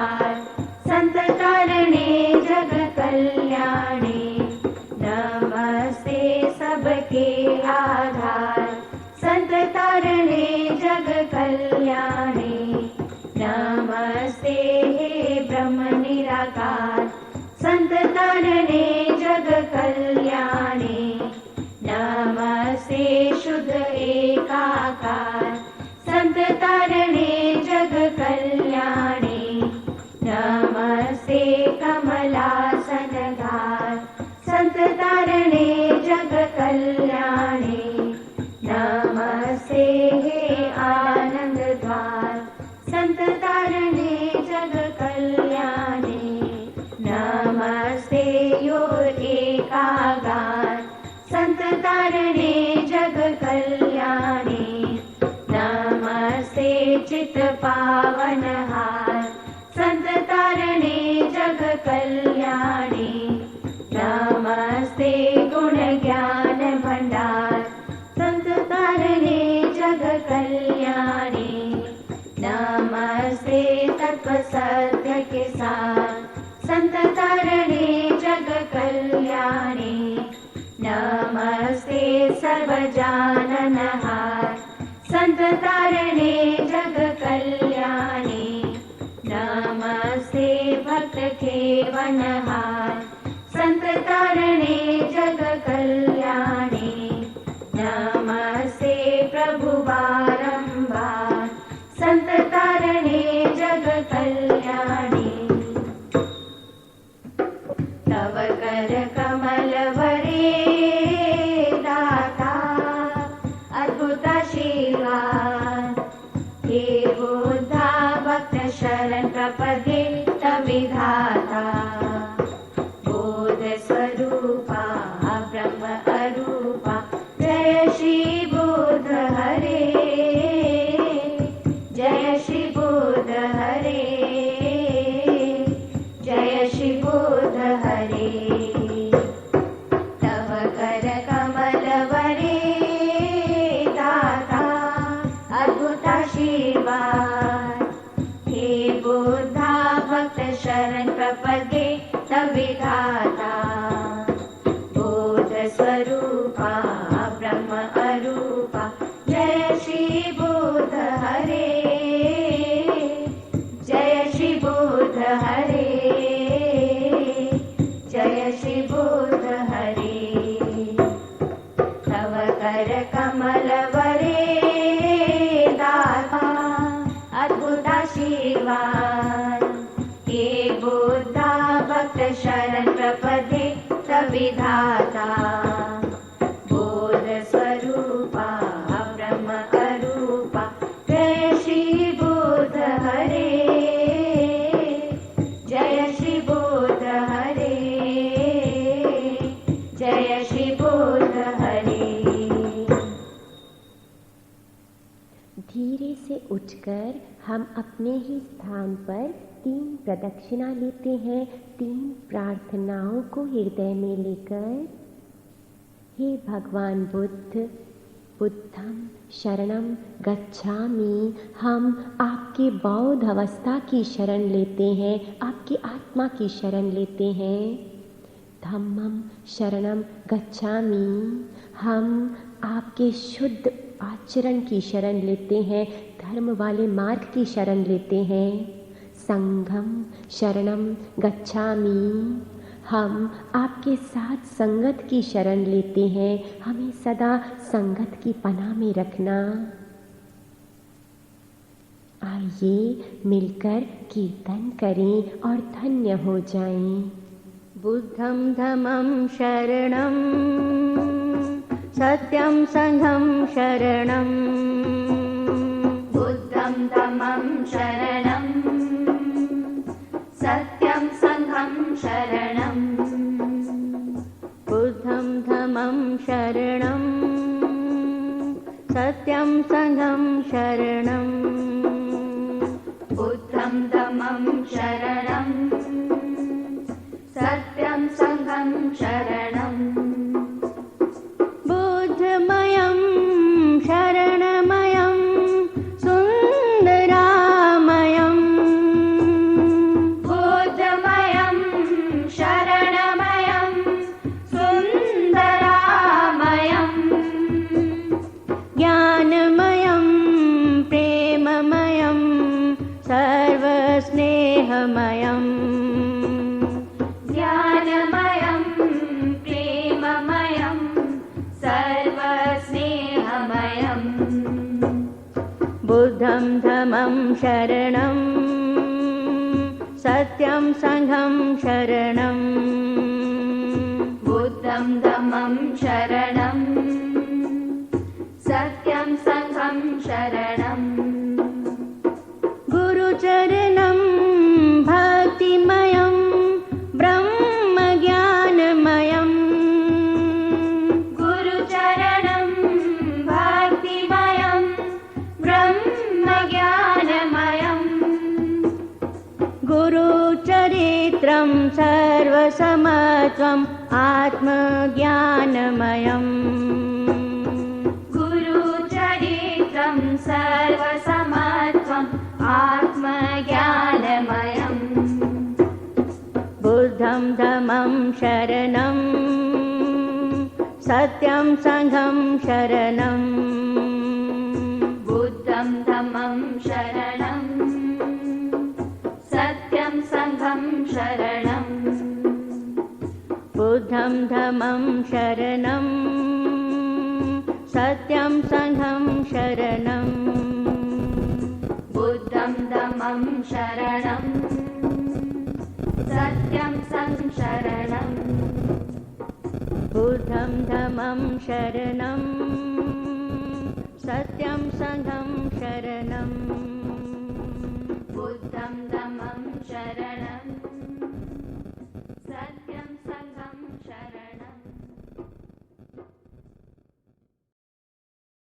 निराकार, संत तारणे जग कल्याणे, नमस्ते सबके आधार, संत तारणे जग कल्याणे, नमस्ते हे ब्रह्म निराकार, संत तारणे जग कल्याणे, नमस्ते शुद्ध एकाकार, संत तारणे जग कल्याणे, नमस्ते कमलासनधार, संत तारणे जग कल्याणे, नमस्ते हे आनंद द्वार, संत तारणे जग कल्याणे, नमस्ते योर एकागार, संत तारणे जग कल्याणे, नमस्ते चित पावनहार, संत तारणे जग कल्याणे, नमस्ते गुण ज्ञान भंडार, संत तारणे जग कल्याणे, नमस्ते तत्व सत्य के सार, संत तारणे जग कल्याणे, नमस्ते सर्वजाननहार, संत तारणे जग कल्याणे, नमस्ते भक्त खेवनहार, संत तारणे जग कल्याणे, नमस्ते प्रभु बारंबार, संत तारणे जग कल्याणे, तव कर कमल वरे दाता, अद्भुत आशीर्वाद, हे बुद्धा भक्त शरण प्रपदे विधाता, बोध स्वरूपा ब्रह्म अरूपा, जय श्री बुद्ध हरे, जय श्री बुद्ध हरे, जय श्री बुद्ध हरे, तव कर कमल वरे दाता, अद्भुत आशीर्वाद, हे बुद्धा भक्त शरण प्रपदे विधाता, बोध स्वरूपा ब्रह्म अरूपा, जय श्री बुद्ध हरे, जय श्री बुद्ध हरे, जय श्री बुद्ध हरे, तव कर कमल वरे दाता, अद्भुत आशीर्वाद, हे बुद्धा भक्त शरण प्रपदे विधाता, बोध स्वरूपा ब्रह्म अरूपा, जय श्री बुद्ध हरे, जय श्री बुद्ध हरे, जय श्री बुद्ध हरे। धीरे से उठकर हम अपने ही स्थान पर 3 प्रदक्षिणा लेते हैं, 3 प्रार्थनाओं को हृदय में लेकर। हे भगवान बुद्ध, बुद्धं शरणं गच्छामि, हम आपके बौद्ध अवस्था की शरण लेते हैं, आपकी आत्मा की शरण लेते हैं। धम्मं शरणं गच्छामि, हम आपके शुद्ध आचरण की शरण लेते हैं, धर्म वाले मार्ग की शरण लेते हैं। संघम शरणं गच्छामि, हम आपके साथ संगत की शरण लेते हैं, हमें सदा संगत की पनाह में रखना। आइए मिलकर कीर्तन करें और धन्य हो जाएं। बुद्धं धम्मं शरणं, सत्यं संघं शरणं, बुद्धं धम्मं शरणं, सत्यं संघं शरणं, बुद्धं धम्मं शरणं, सत्यं संघं शरणं, बुद्धं धम्मं शरणं, सत्यं संघं शरणं, बुद्धमयं शरणमयं सुन्दरामयं, स्नेहमयम् ज्ञानमयं प्रेममयं सर्वस्नेहमयम् बुद्धं धम्मं शरणं सत्यं संघं शरणं बुद्धं धम्मं शरणं सत्यं संघं शरणं गुरुचरणं भक्तिमयं ब्रह्मज्ञानमयं गुरुचरणं भक्तिमयं ब्रह्मज्ञानमयं गुरुचरित्रं सर्वसमत्वम् आत्मज्ञानमयम् गुरुचरित्रं सर्वसमत्वम् आत्मज्ञानमयम् बुद्धं धम्मं शरणं सत्यं संघं शरणं बुद्धं धम्मं शरणं सत्यं संघं शरणं बुद्धं धम्मं शरणं सत्यं संघं शरणं बुद्धं धम्मं शरणं सत्यं संघं शरणं बुद्धं धम्मं शरणं सत्यं संघं शरणं बुद्धं धम्मं शरणं